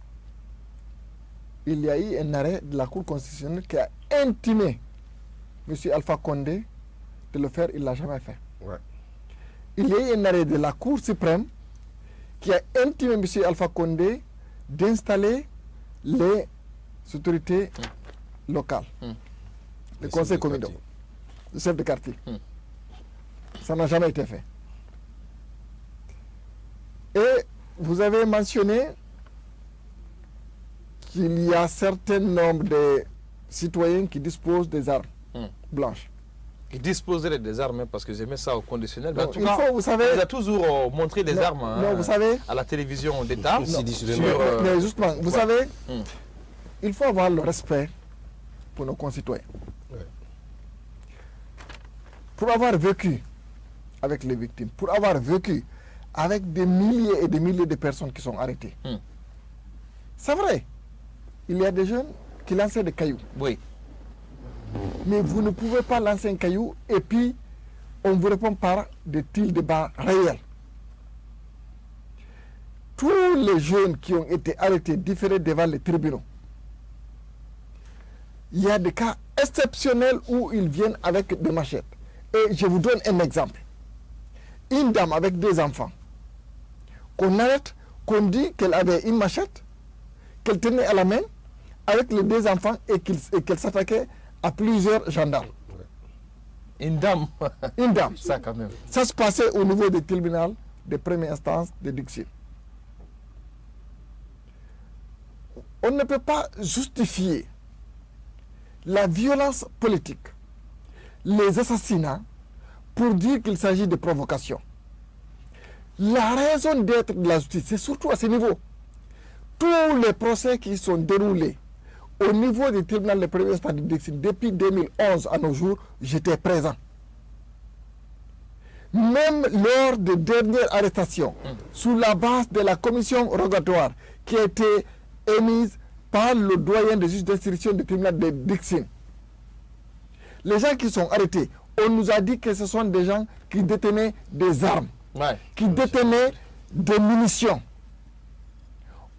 Il y a eu un arrêt de la Cour constitutionnelle qui a intimé M. Alpha Condé de le faire, il ne l'a jamais fait. Ouais. il y a eu un arrêt de la Cour suprême qui a intimé M. Alpha Condé d'installer les autorités locales, les conseils communaux, les chefs de quartier. Ça n'a jamais été fait. Et vous avez mentionné qu'il y a un certain nombre de citoyens qui disposent des armes blanches. Qui disposeraient des armes, parce que j'aimais ça au conditionnel. Mais en tout il cas, faut, vous savez, il a toujours montré des armes vous savez, à la télévision d'État. mais justement, vous savez, il faut avoir le respect pour nos concitoyens. Pour avoir vécu avec les victimes, pour avoir vécu avec des milliers et des milliers de personnes qui sont arrêtées. C'est vrai, il y a des jeunes qui lançaient des cailloux. Oui. Mais vous ne pouvez pas lancer un caillou et puis on vous répond par des tirs de balles réels. Tous les jeunes qui ont été arrêtés, différés devant les tribunaux, il y a des cas exceptionnels où ils viennent avec des machettes. Et je vous donne un exemple. Une dame avec 2 enfants, qu'on arrête, qu'on dit qu'elle avait une machette, qu'elle tenait à la main avec les 2 enfants et qu'elle s'attaquait à plusieurs gendarmes. Une dame. Une dame. Ça quand même. Ça se passait au niveau du tribunal de première instance de Dixie. On ne peut pas justifier la violence politique, les assassinats, pour dire qu'il s'agit de provocation. La raison d'être de la justice, c'est surtout à ce niveau. Tous les procès qui sont déroulés au niveau du tribunal de première instance de Dixie depuis 2011 à nos jours, j'étais présent. Même lors des dernières arrestations, sous la base de la commission rogatoire qui a été émise par le doyen des juges d'instruction du tribunal de Dixie, les gens qui sont arrêtés, on nous a dit que ce sont des gens qui détenaient des armes, qui détenaient des munitions.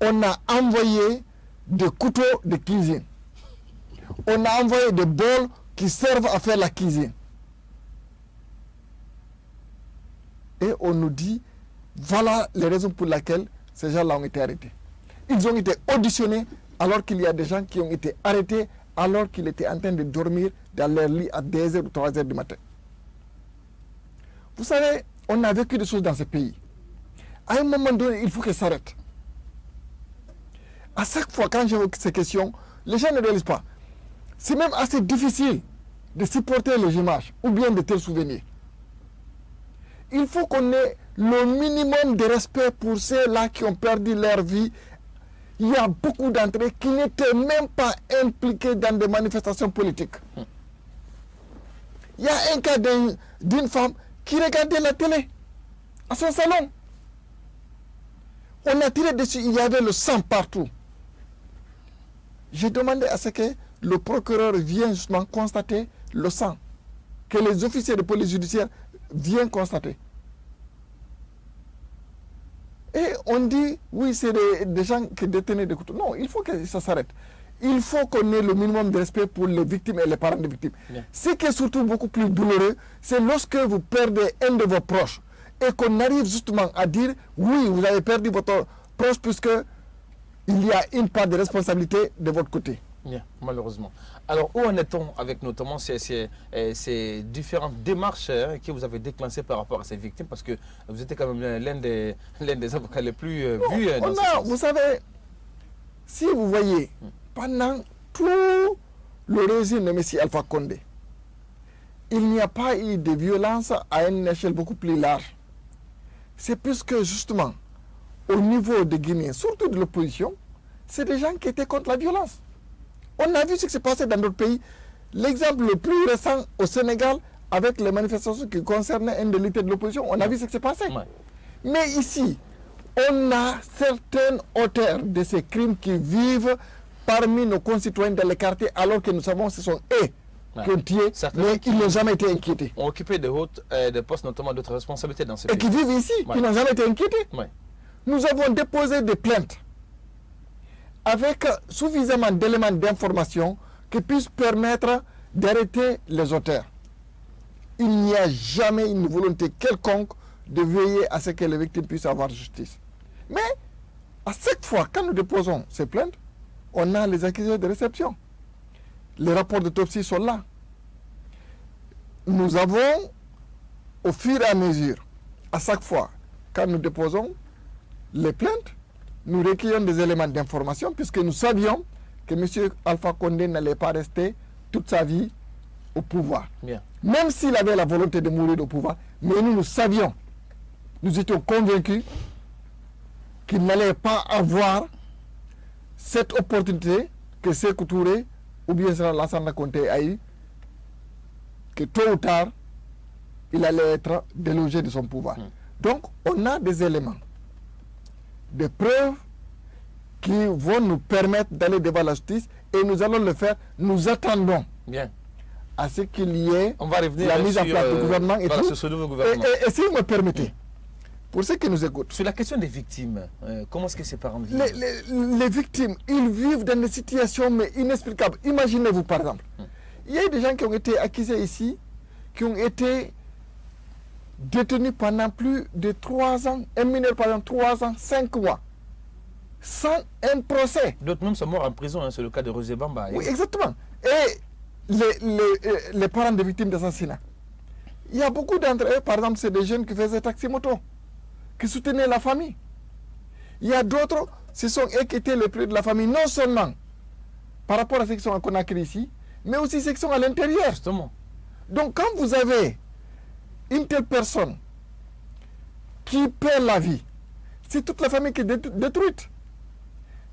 On a envoyé des couteaux de cuisine. On a envoyé des bols qui servent à faire la cuisine. Et on nous dit, voilà les raisons pour lesquelles ces gens-là ont été arrêtés. Ils ont été auditionnés alors qu'il y a des gens qui ont été arrêtés alors qu'ils étaient en train de dormir dans leur lit à 2h ou 3h du matin. Vous savez, on a vécu des choses dans ce pays. À un moment donné, il faut que ça s'arrête. À chaque fois, quand j'évoque ces questions, les gens ne réalisent pas. C'est même assez difficile de supporter les images ou bien de tels souvenirs. Il faut qu'on ait le minimum de respect pour ceux-là qui ont perdu leur vie. Il y a beaucoup d'entre eux qui n'étaient même pas impliqués dans des manifestations politiques. Il y a un cas d'une femme qui regardait la télé à son salon. On a tiré dessus, il y avait le sang partout. J'ai demandé à ce que le procureur vienne justement constater le sang, que les officiers de police judiciaire viennent constater. Et on dit, oui, c'est des gens qui détenaient des couteaux. Non, il faut que ça s'arrête. Il faut qu'on ait le minimum de respect pour les victimes et les parents des victimes. Bien. Ce qui est surtout beaucoup plus douloureux, c'est lorsque vous perdez un de vos proches et qu'on arrive justement à dire, oui, vous avez perdu votre proche puisque il y a une part de responsabilité de votre côté. Bien, malheureusement. Alors, où en est-on avec notamment ces différentes démarches que vous avez déclenchées par rapport à ces victimes? Parce que vous étiez quand même l'un des avocats les plus vus dans ce sens. Vous savez, si vous voyez, pendant tout le régime de M. Alpha Condé, il n'y a pas eu de violence à une échelle beaucoup plus large. C'est puisque justement, au niveau de Guinée, surtout de l'opposition, c'est des gens qui étaient contre la violence. On a vu ce qui s'est passé dans d'autres pays. L'exemple le plus récent au Sénégal, avec les manifestations qui concernaient un des leaders de l'opposition, on a vu ce qui s'est passé. Mais ici, on a certains auteurs de ces crimes qui vivent parmi nos concitoyens dans les quartiers, alors que nous savons que ce sont eux qui ont tué, mais ils n'ont jamais été inquiétés. Ont occupé des postes, notamment d'autres responsabilités dans ces pays. Et qui vivent ici, qui n'ont jamais été inquiétés. Nous avons déposé des plaintes avec suffisamment d'éléments d'information qui puissent permettre d'arrêter les auteurs. Il n'y a jamais une volonté quelconque de veiller à ce que les victimes puissent avoir justice. Mais à chaque fois, quand nous déposons ces plaintes, on a les accusés de réception. Les rapports d'autopsie sont là. Nous avons, au fur et à mesure, à chaque fois, quand nous déposons les plaintes, nous recueillons des éléments d'information puisque nous savions que M. Alpha Condé n'allait pas rester toute sa vie au pouvoir. Bien. Même s'il avait la volonté de mourir au pouvoir, mais nous savions, nous étions convaincus qu'il n'allait pas avoir cette opportunité que Sékou Touré ou bien Lansana Conté a eu, que tôt ou tard, il allait être délogé de son pouvoir. Donc, on a des éléments, des preuves qui vont nous permettre d'aller devant la justice et nous allons le faire. Nous attendons Bien. à ce qu'il y ait On va revenir la mise en sur, place du gouvernement et voilà, tout. sur ce nouveau gouvernement. Et si vous me permettez, pour ceux qui nous écoutent, Sur la question des victimes, comment est-ce que ces parents vivent? les victimes, ils vivent dans des situations mais inexplicables. Imaginez-vous par exemple, il y a eu des gens qui ont été accusés ici, qui ont été détenus pendant plus de 3 ans, un mineur par exemple 3 ans, 5 mois, sans un procès. D'autres même sont morts en prison, hein, c'est le cas de Rosé Bamba. Oui, exactement. Et les parents des victimes d'assassinat, il y a beaucoup d'entre eux, par exemple, c'est des jeunes qui faisaient taxi-moto, qui soutenaient la famille. Il y a d'autres, ce sont eux qui étaient les plus de la famille, non seulement par rapport à ceux qui sont à Conakry ici, mais aussi ceux qui sont à l'intérieur. Justement. Donc quand vous avez une telle personne qui perd la vie, c'est toute la famille qui est détruite.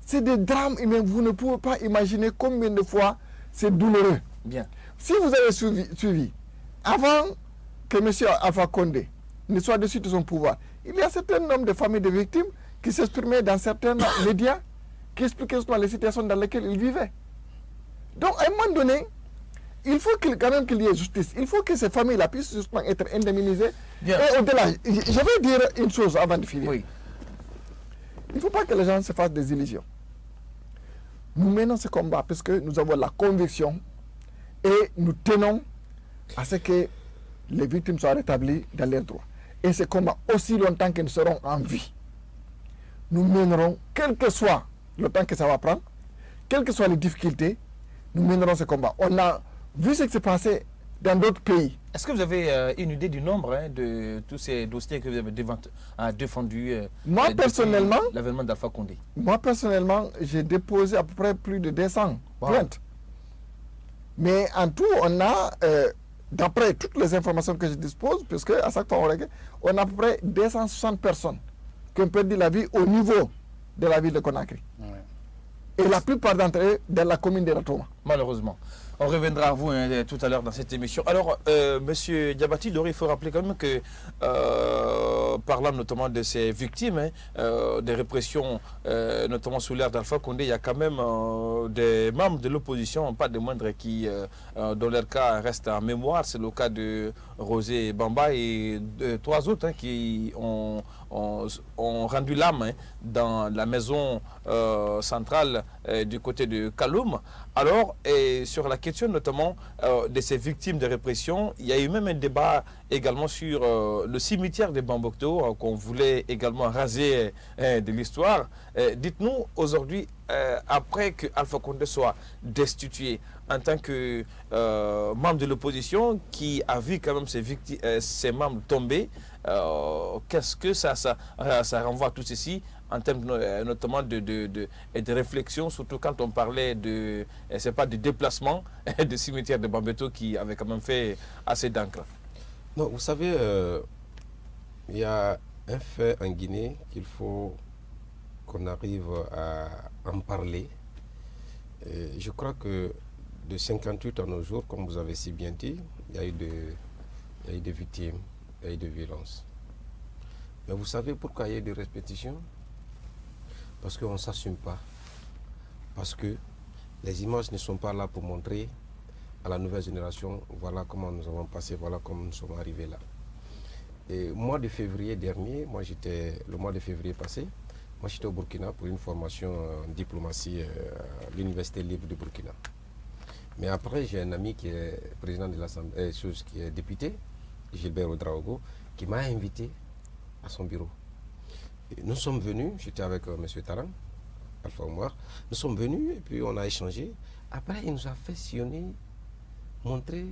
C'est des drames, mais vous ne pouvez pas imaginer combien de fois c'est douloureux. Bien. Si vous avez suivi, avant que M. Alpha Condé ne soit dessus de son pouvoir, il y a un certain nombre de familles de victimes qui s'exprimaient dans certains médias, qui expliquaient justement les situations dans lesquelles ils vivaient. Donc, à un moment donné, il faut quand même qu'il y ait justice. Il faut que ces familles-là puissent justement être indemnisées. Bien. Et au-delà, je vais dire une chose avant de finir. Oui. Il ne faut pas que les gens se fassent des illusions. Nous menons ce combat parce que nous avons la conviction et nous tenons à ce que les victimes soient rétablies dans leurs droits. Et ce combat, aussi longtemps que nous serons en vie, nous mènerons, quel que soit le temps que ça va prendre, quelles que soient les difficultés, nous mènerons ce combat. On a vu ce qui s'est passé dans d'autres pays. Est-ce que vous avez une idée du nombre de tous ces dossiers que vous avez défendus Moi, personnellement, l'avènement d'Alpha Condé? Moi, personnellement, j'ai déposé à peu près plus de 200 plaintes. Mais en tout, on a, d'après toutes les informations que je dispose, puisque à chaque fois on a à peu près 260 personnes qui ont perdu la vie au niveau de la ville de Conakry. Ouais. Et la plupart d'entre eux dans la commune de Ratoma. Malheureusement. On reviendra à vous tout à l'heure dans cette émission. Alors, Monsieur Diabati, il faut rappeler quand même que, parlant notamment de ces victimes, des répressions, notamment sous l'ère d'Alpha Condé, il y a quand même des membres de l'opposition, pas des moindres, qui, dont leur cas reste en mémoire. C'est le cas de Rosé Bamba et de 3 autres qui ont rendu l'âme dans la maison centrale du côté de Kaloum. Alors, et sur la question notamment de ces victimes de répression, il y a eu même un débat également sur le cimetière de Bambokto qu'on voulait également raser de l'histoire. Dites-nous aujourd'hui, après que Alpha Condé soit destitué en tant que membre de l'opposition qui a vu quand même ses membres tomber, qu'est-ce que ça renvoie à tout ceci en termes notamment de réflexion, surtout quand on parlait de, c'est pas de déplacement de cimetière de Bambokto qui avait quand même fait assez d'encre. Non, vous savez, il y a un fait en Guinée qu'il faut qu'on arrive à en parler. Et je crois que de 58 à nos jours, comme vous avez si bien dit, il y a eu des victimes, il y a eu des violences. Mais vous savez pourquoi il y a eu des répétitions? Parce qu'on ne s'assume pas. Parce que les images ne sont pas là pour montrer à la nouvelle génération, voilà comment nous avons passé, voilà comment nous sommes arrivés là. Et au mois de février dernier, le mois de février passé, moi j'étais au Burkina pour une formation en diplomatie à l'Université libre du Burkina. Mais après, j'ai un ami qui est président de l'Assemblée, qui est député, Gilbert Ouedraogo, qui m'a invité à son bureau. Et nous sommes venus, j'étais avec M. Taran, Alpha Omar, nous sommes venus et puis on a échangé. Après, il nous a fait sillonner, montrer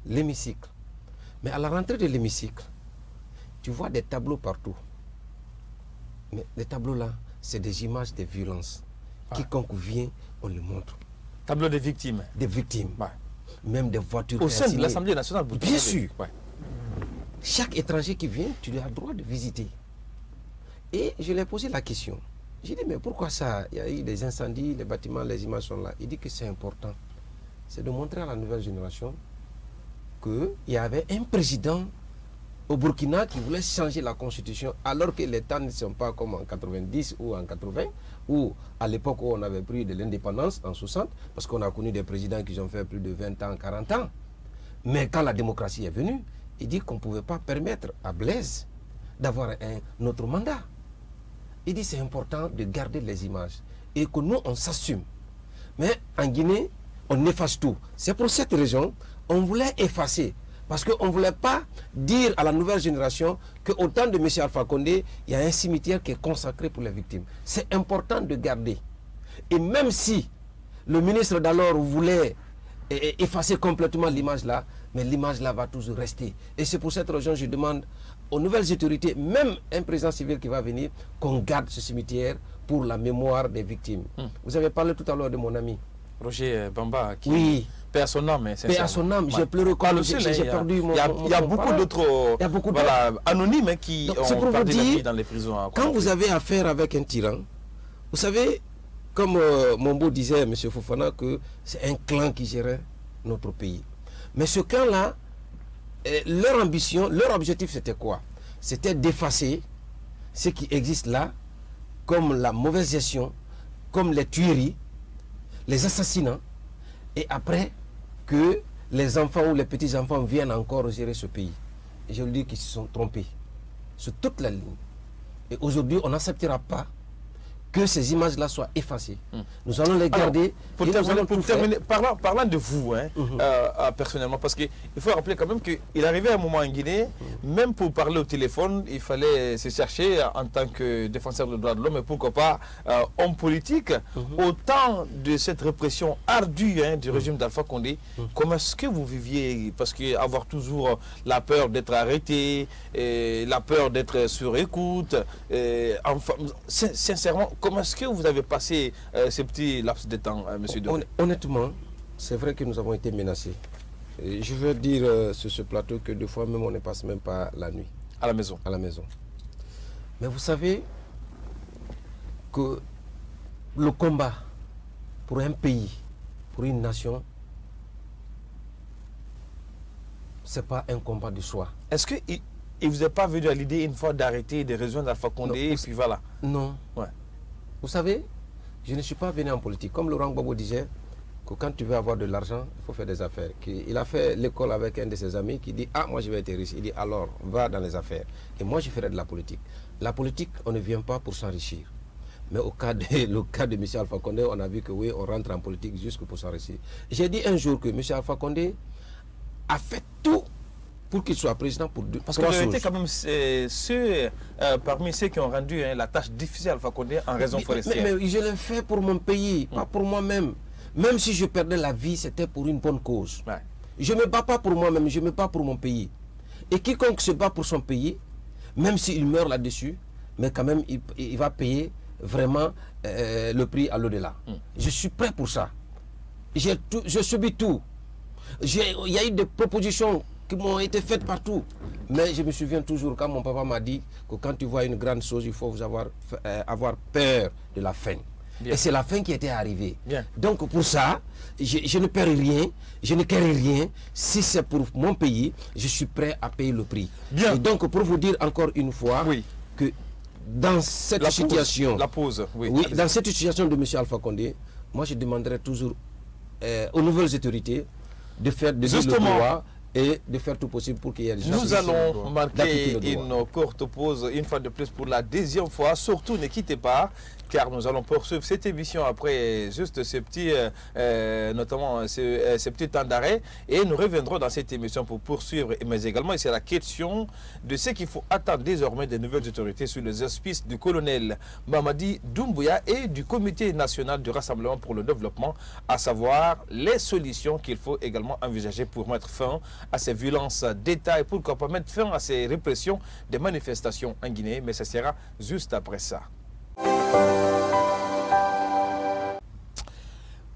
l'hémicycle. Mais à la rentrée de l'hémicycle, tu vois des tableaux partout. Mais les tableaux-là, c'est des images de violences. Quiconque vient, on le montre. Tableau des victimes. Des victimes. Ouais. Même des voitures. Au sein de l'Assemblée nationale. Bien sûr. Ouais. Chaque étranger qui vient, tu lui as le droit de visiter. Et je lui ai posé la question. J'ai dit, mais pourquoi ça? Il y a eu des incendies, les bâtiments, les images sont là. Il dit que c'est important. C'est de montrer à la nouvelle génération qu'il y avait un président au Burkina qui voulait changer la constitution alors que les temps ne sont pas comme en 90 ou en 80 ou à l'époque où on avait pris de l'indépendance en 60 parce qu'on a connu des présidents qui ont fait plus de 20 ans, 40 ans. Mais quand la démocratie est venue, il dit qu'on ne pouvait pas permettre à Blaise d'avoir un autre mandat. Il dit c'est important de garder les images et que nous on s'assume. Mais en Guinée, on efface tout. C'est pour cette raison on voulait effacer. Parce qu'on ne voulait pas dire à la nouvelle génération qu'au temps de M. Alpha Condé, il y a un cimetière qui est consacré pour les victimes. C'est important de garder. Et même si le ministre d'alors voulait effacer complètement l'image là, mais l'image là va toujours rester. Et c'est pour cette raison que je demande aux nouvelles autorités, même un président civil qui va venir, qu'on garde ce cimetière pour la mémoire des victimes. Vous avez parlé tout à l'heure de mon ami Roger Bamba, qui oui. paie à son âme. Paix à son âme, j'ai pleuré comme j'ai perdu mon. Il y a beaucoup d'autres anonymes qui ont perdu la vie dans les prisons. Quand vous avez affaire avec un tyran, vous savez, comme Mombo disait, M. Fofana, que c'est un clan qui gérait notre pays. Mais ce clan-là, leur ambition, leur objectif, c'était quoi? C'était d'effacer ce qui existe là, comme la mauvaise gestion, comme les tueries, les assassinats, et après que les enfants ou les petits-enfants viennent encore gérer ce pays. Et je vous dis qu'ils se sont trompés sur toute la ligne. Et aujourd'hui, on n'acceptera pas que ces images-là soient effacées. Nous allons les garder. Alors, pour terminer, parlant de vous, personnellement, parce qu'il faut rappeler quand même qu'il arrivait un moment en Guinée, même pour parler au téléphone, il fallait se chercher en tant que défenseur des droits de l'homme, et pourquoi pas homme politique. Au temps de cette répression ardue du régime d'Alpha Condé, comment est-ce que vous viviez? Parce qu'avoir toujours la peur d'être arrêté, la peur d'être sur écoute, enfin, sincèrement, comment est-ce que vous avez passé ces petits laps de temps, M. Doré? Honnêtement, c'est vrai que nous avons été menacés. Et je veux dire sur ce plateau que des fois même on ne passe même pas la nuit. À la maison. À la maison. Mais vous savez que le combat pour un pays, pour une nation, ce n'est pas un combat de soi. Est-ce qu'il ne vous est pas venu à l'idée une fois d'arrêter, de rejoindre Alpha Condé, et puis voilà? Non. Ouais. Vous savez, je ne suis pas venu en politique. Comme Laurent Gbagbo disait, que quand tu veux avoir de l'argent, il faut faire des affaires. Il a fait l'école avec un de ses amis qui dit « Ah, moi je vais être riche ». Il dit « Alors, va dans les affaires. Et moi, je ferai de la politique ». La politique, on ne vient pas pour s'enrichir. Mais le cas de M. Alpha Condé, on a vu que oui, on rentre en politique juste pour s'enrichir. J'ai dit un jour que M. Alpha Condé a fait tout pour qu'il soit président pour deux. Parce que vous étiez quand même parmi ceux qui ont rendu la tâche difficile à Alpha Condé en raison forestière. Mais je l'ai fait pour mon pays, pas pour moi-même. Même si je perdais la vie, c'était pour une bonne cause. Ouais. Je ne me bats pas pour moi-même, je me bats pour mon pays. Et quiconque se bat pour son pays, même s'il meurt là-dessus, mais quand même, il va payer vraiment le prix à l'au-delà. Je suis prêt pour ça. Je subis tout. Il y a eu des propositions qui m'ont été faites partout. Mais je me souviens toujours quand mon papa m'a dit que quand tu vois une grande chose, il faut avoir peur de la fin. Bien. Et c'est la fin qui était arrivée. Bien. Donc pour ça, je ne perds rien, je ne quéris rien. Si c'est pour mon pays, je suis prêt à payer le prix. Bien. Et donc pour vous dire encore une fois que dans cette situation... dans cette situation de M. Alpha Condé, moi je demanderai toujours aux nouvelles autorités de faire de le droit et de faire tout possible pour qu'il y ait des gens Nous qui allons sont marquer d'appliquer le droit. une courte pause, une fois de plus pour la deuxième fois. Surtout, ne quittez pas, car nous allons poursuivre cette émission après juste ces petits, notamment ces petits temps d'arrêt. Et nous reviendrons dans cette émission pour poursuivre. Mais également, c'est la question de ce qu'il faut attendre désormais des nouvelles autorités sous les auspices du colonel Mamadi Doumbouya et du Comité national du Rassemblement pour le développement, à savoir les solutions qu'il faut également envisager pour mettre fin à ces violences d'État et pourquoi pas mettre fin à ces répressions des manifestations en Guinée. Mais ça sera juste après ça.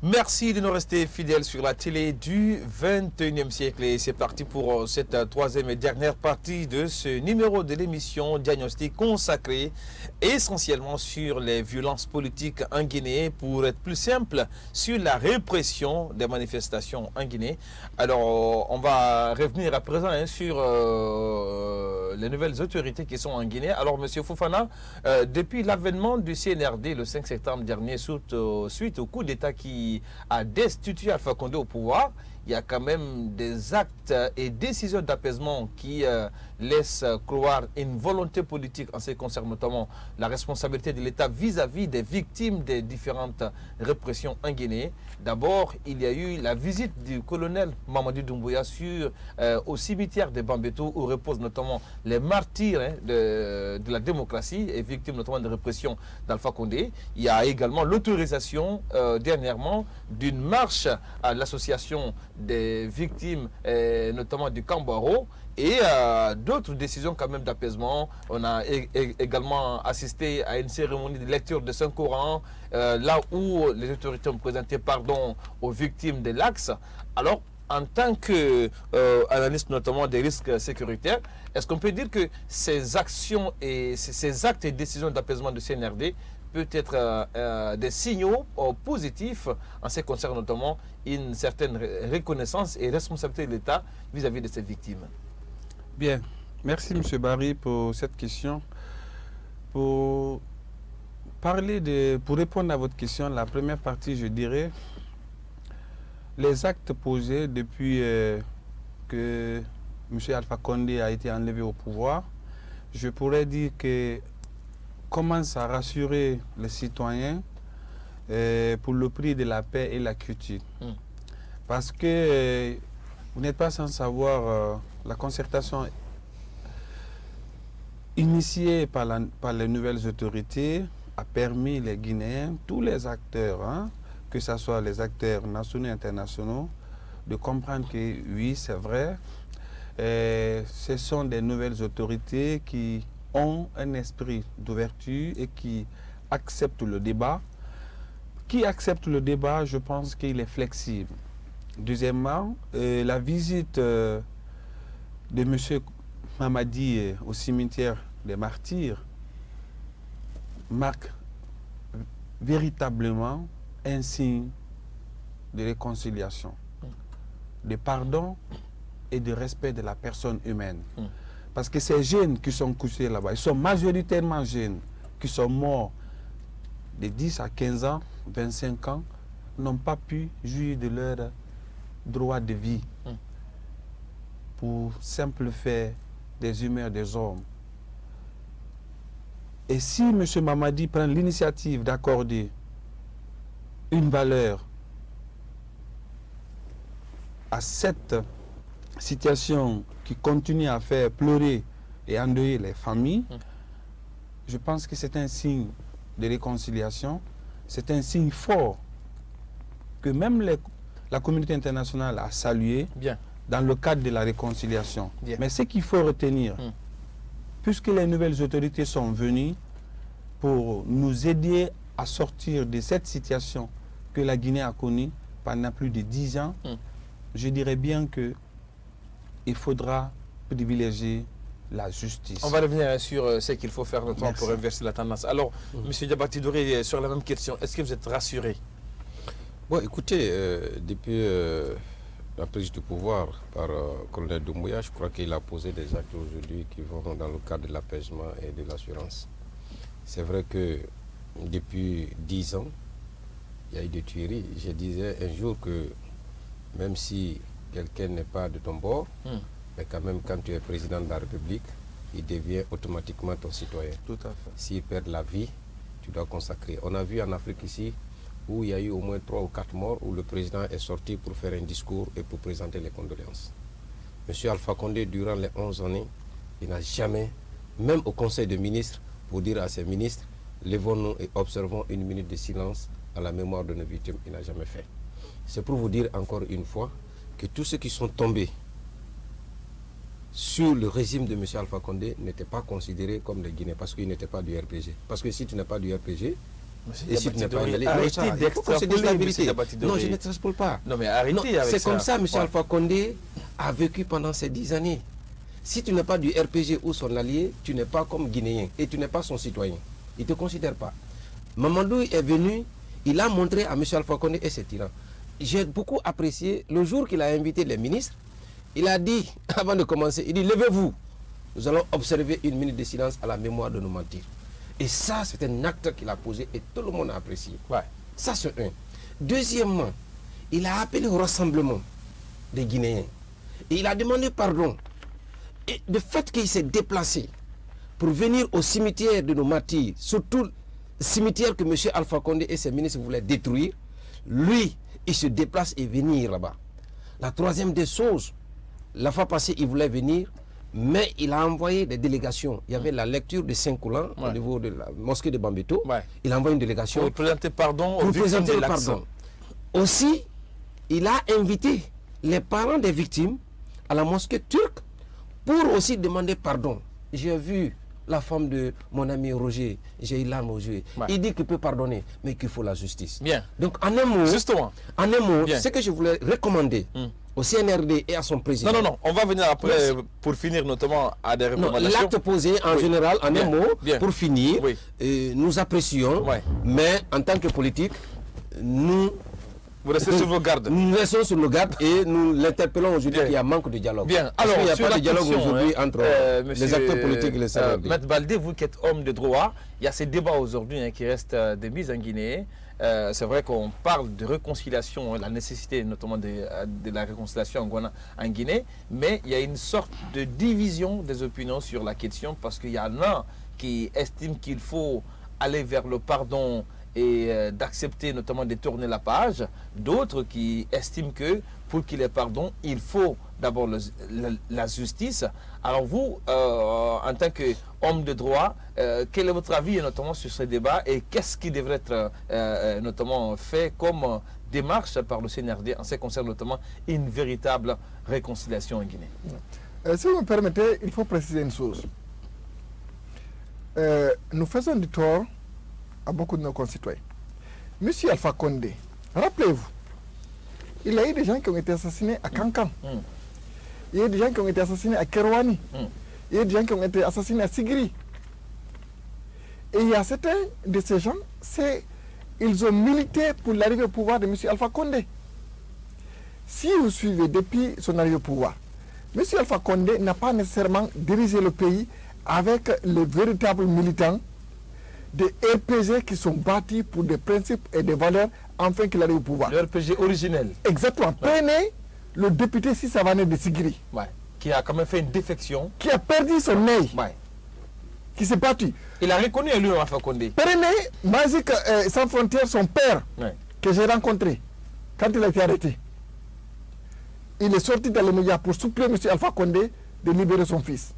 Merci de nous rester fidèles sur la télé du 21e siècle. Et c'est parti pour cette troisième et dernière partie de ce numéro de l'émission Diagnostic consacré essentiellement sur les violences politiques en Guinée, pour être plus simple, sur la répression des manifestations en Guinée. Alors, on va revenir à présent sur les nouvelles autorités qui sont en Guinée. Alors, M. Fofana, depuis l'avènement du CNRD le 5 septembre dernier, suite au coup d'État qui a destitué Alpha Condé au pouvoir, il y a quand même des actes et décisions d'apaisement qui laissent croire une volonté politique en ce qui concerne notamment la responsabilité de l'État vis-à-vis des victimes des différentes répressions en Guinée. D'abord, il y a eu la visite du colonel Mamadi Doumbouya au cimetière de Bambeto, où reposent notamment les martyrs de la démocratie et victimes notamment de répression d'Alpha Condé. Il y a également l'autorisation dernièrement d'une marche à l'association des victimes, notamment du Cambaro, et d'autres décisions quand même d'apaisement. On a également assisté à une cérémonie de lecture de Saint-Coran, là où les autorités ont présenté pardon aux victimes de l'Axe. Alors, en tant qu'analyste notamment des risques sécuritaires, est-ce qu'on peut dire que ces actions et ces actes et décisions d'apaisement du CNRD peut être des signaux positifs en ce qui concerne notamment une certaine reconnaissance et responsabilité de l'État vis-à-vis de ses victimes? Bien, merci M. Barry pour cette question. Pour répondre à votre question, la première partie, je dirais, les actes posés depuis que M. Alpha Condé a été enlevé au pouvoir, je pourrais dire que commence à rassurer les citoyens pour le prix de la paix et la quiétude. Parce que vous n'êtes pas sans savoir, la concertation initiée par les nouvelles autorités a permis les Guinéens, tous les acteurs, que ce soit les acteurs nationaux et internationaux, de comprendre que oui, c'est vrai, ce sont des nouvelles autorités qui ont un esprit d'ouverture et qui acceptent le débat. Qui accepte le débat, je pense qu'il est flexible. Deuxièmement, la visite de M. Mamadi au cimetière des martyrs marque véritablement un signe de réconciliation, de pardon et de respect de la personne humaine. Parce que ces jeunes qui sont couchés là-bas, ils sont majoritairement jeunes, qui sont morts de 10 à 15 ans, 25 ans, n'ont pas pu jouir de leur droit de vie pour simple fait des humeurs des hommes. Et si M. Mamadi prend l'initiative d'accorder une valeur à cette situation qui continue à faire pleurer et endeuiller les familles, je pense que c'est un signe de réconciliation, c'est un signe fort que même la communauté internationale a salué dans le cadre de la réconciliation. Mais ce qu'il faut retenir, puisque les nouvelles autorités sont venues pour nous aider à sortir de cette situation que la Guinée a connue pendant plus de 10 ans, je dirais bien que il faudra privilégier la justice. On va revenir sur ce qu'il faut faire notamment pour inverser la tendance. Alors, M. Diabati Doré, sur la même question, est-ce que vous êtes rassuré? Bon, écoutez, depuis la prise du pouvoir par colonel Doumbouya, je crois qu'il a posé des actes aujourd'hui qui vont dans le cadre de l'apaisement et de l'assurance. C'est vrai que depuis 10 ans, il y a eu des tueries. Je disais un jour que même si quelqu'un n'est pas de ton bord, mais quand même, quand tu es président de la République, il devient automatiquement ton citoyen. Tout à fait. S'il perd la vie, tu dois consacrer. On a vu en Afrique ici, où il y a eu au moins 3 ou 4 morts, où le président est sorti pour faire un discours et pour présenter les condoléances. Monsieur Alpha Condé, durant les 11 années, il n'a jamais, même au Conseil des ministres, pour dire à ses ministres, levons-nous et observons une minute de silence à la mémoire de nos victimes, il n'a jamais fait. C'est pour vous dire encore une fois que tous ceux qui sont tombés sur le régime de M. Alpha Condé n'étaient pas considérés comme des Guinéens parce qu'ils n'étaient pas du RPG. Parce que si tu n'es pas du RPG, et si tu n'es pas allé, arrêtez d'extrapoler la vérité. Non, je ne t'extrapole pas. Non, mais arrêtez avec ça. C'est comme ça, M. Alpha Condé a vécu pendant ces 10 années. Si tu n'es pas du RPG ou son allié, tu n'es pas comme Guinéen et tu n'es pas son citoyen. Il ne te considère pas. Mamadou est venu, il a montré à M. Alpha Condé et ses tyrans. J'ai beaucoup apprécié le jour qu'il a invité les ministres. Il a dit, avant de commencer, il dit, levez-vous. Nous allons observer une minute de silence à la mémoire de nos martyrs. Et ça, c'est un acte qu'il a posé et tout le monde a apprécié. Ouais. Ça, c'est un. Deuxièmement, il a appelé au rassemblement des Guinéens. Et il a demandé pardon. Et le fait qu'il s'est déplacé pour venir au cimetière de nos martyrs, surtout le cimetière que M. Alpha Condé et ses ministres voulaient détruire, lui, il se déplace et venir là-bas. La troisième des choses, la fois passée, il voulait venir, mais il a envoyé des délégations. Il y avait la lecture de Saint-Coulan au niveau de la mosquée de Bambeto. Ouais. Il a envoyé une délégation Pour présenter pardon aux pour victimes présenter de le l'action. pardon. Aussi, il a invité les parents des victimes à la mosquée turque pour aussi demander pardon. J'ai vu la femme de mon ami Roger, j'ai eu larmes aux yeux. Ouais. Il dit qu'il peut pardonner, mais qu'il faut la justice. Bien. Donc en un mot, Justement. Bien. ce que je voulais recommander au CNRD et à son président. Non, on va venir après pour finir notamment à des Non, recommandations. l'acte posé en général, en Bien. un mot, Bien. pour finir, Oui. nous apprécions, Ouais. mais en tant que politique, nous Vous restez sur vos gardes. Nous restons sur nos gardes et nous l'interpellons aujourd'hui Bien. qu'il y a manque de dialogue. Bien, Parce alors qu'il n'y a sur pas la de dialogue question, aujourd'hui entre les acteurs politiques et les CNRD. Maître Baldé, vous qui êtes homme de droit, il y a ces débats aujourd'hui qui restent de mise en Guinée. C'est vrai qu'on parle de réconciliation, la nécessité notamment de la réconciliation en Guinée, mais il y a une sorte de division des opinions sur la question parce qu'il y en a qui estiment qu'il faut aller vers le pardon et d'accepter notamment de tourner la page, d'autres qui estiment que pour qu'il y ait pardon, il faut d'abord la justice. Alors vous, en tant qu'homme de droit, quel est votre avis notamment sur ce débat et qu'est-ce qui devrait être notamment fait comme démarche par le CNRD en ce qui concerne notamment une véritable réconciliation en Guinée? Si vous me permettez, il faut préciser une chose. Nous faisons du tort à beaucoup de nos concitoyens. Monsieur Alpha Condé, rappelez-vous, il y a eu des gens qui ont été assassinés à Kankan. Il y a eu des gens qui ont été assassinés à Kerouani. Il y a eu des gens qui ont été assassinés à Sigiri. Et il y a certains de ces gens, ils ont milité pour l'arrivée au pouvoir de monsieur Alpha Condé. Si vous suivez depuis son arrivée au pouvoir, monsieur Alpha Condé n'a pas nécessairement dirigé le pays avec les véritables militants des RPG qui sont bâtis pour des principes et des valeurs afin qu'il arrive au pouvoir. Le RPG originel. Exactement. Prenez le député Sissavané de Sigiri. Ouais. Qui a quand même fait une défection. Qui a perdu son œil. Ouais. Qui s'est battu. Il a reconnu lui Alpha Condé. Prenez Magique Sans Frontières, son père, que j'ai rencontré quand il a été arrêté. Il est sorti dans les médias pour supplier M. Alpha Condé de libérer son fils.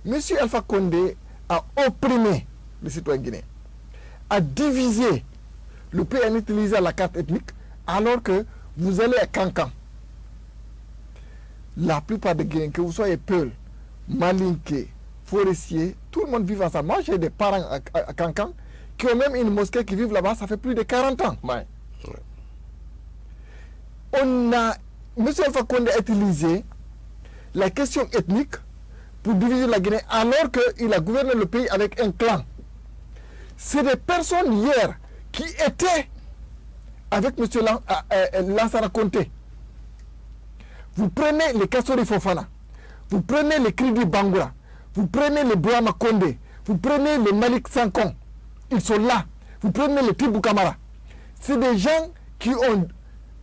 M. Alpha Condé a opprimé les citoyens guinéens, a divisé le pays en utilisant la carte ethnique, alors que vous allez à Kankan. La plupart des Guinéens, que vous soyez Peul, Malinké, Forestier, tout le monde vit ensemble. Moi, j'ai des parents à Kankan qui ont même une mosquée qui vivent là-bas, ça fait plus de 40 ans. Ouais. M. Alpha Condé a utilisé la question ethnique pour diviser la Guinée alors qu'il a gouverné le pays avec un clan. C'est des personnes hier qui étaient avec M. Lansana Conté. Vous prenez les Kassori Fofana, vous prenez les Kridi Bangoura, vous prenez les Boama Condé, vous prenez les Malik Sankon, ils sont là. Vous prenez les Tibou Kamara. C'est des gens qui ont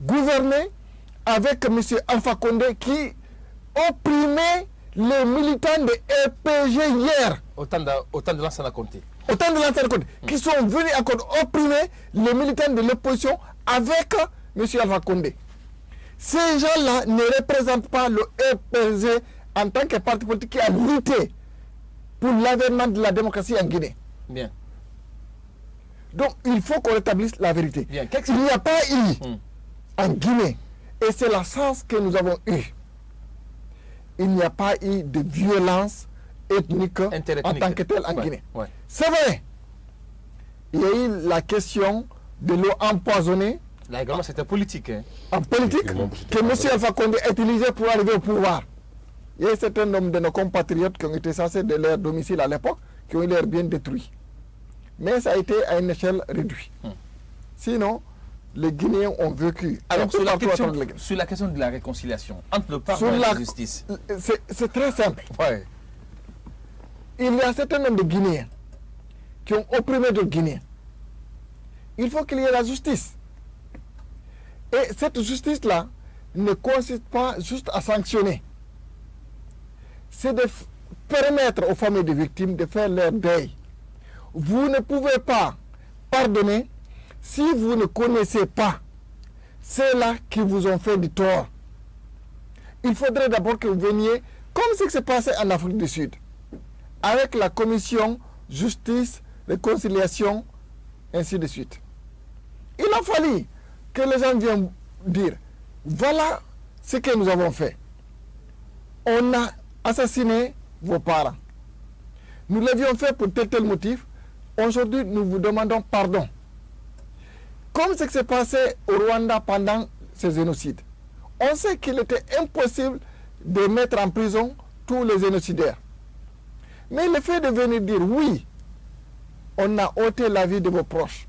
gouverné avec M. Alpha Condé qui opprimait les militants de EPG hier. Autant de Lansana Conté. Autant de Lansana Conté, qui sont venus encore opprimer les militants de l'opposition avec M. Alpha Condé. Ces gens-là ne représentent pas le EPG en tant que parti politique qui a lutté pour l'avènement de la démocratie en Guinée. Bien. Donc, il faut qu'on rétablisse la vérité. Bien. Il n'y a pas eu en Guinée, et c'est la chance que nous avons eue, il n'y a pas eu de violence ethnique en tant que telle en Guinée. Ouais. C'est vrai. Il y a eu la question de l'eau empoisonnée. Là également, c'était politique. Hein. En politique, que M. Alpha Condé a utilisé pour arriver au pouvoir. Il y a un certain nombre de nos compatriotes qui ont été censés de leur domicile à l'époque, qui ont eu leur bien détruit. Mais ça a été à une échelle réduite. Sinon, les Guinéens ont vécu. Alors, sur la question de la réconciliation entre le pardon et la justice. C'est très simple. Ouais. Il y a un certain nombre de Guinéens qui ont opprimé d'autres Guinéens. Il faut qu'il y ait la justice. Et cette justice-là ne consiste pas juste à sanctionner. C'est de permettre aux familles des victimes de faire leur deuil. Vous ne pouvez pas pardonner si vous ne connaissez pas ceux-là qui vous ont fait du tort. Il faudrait d'abord que vous veniez, comme ce qui s'est passé en Afrique du Sud, avec la commission justice, réconciliation, ainsi de suite. Il a fallu que les gens viennent dire, voilà ce que nous avons fait. On a assassiné vos parents. Nous l'avions fait pour tel motif. Aujourd'hui, nous vous demandons pardon. Comme ce qui s'est passé au Rwanda pendant ces génocides. On sait qu'il était impossible de mettre en prison tous les génocidaires. Mais le fait de venir dire oui, on a ôté la vie de vos proches,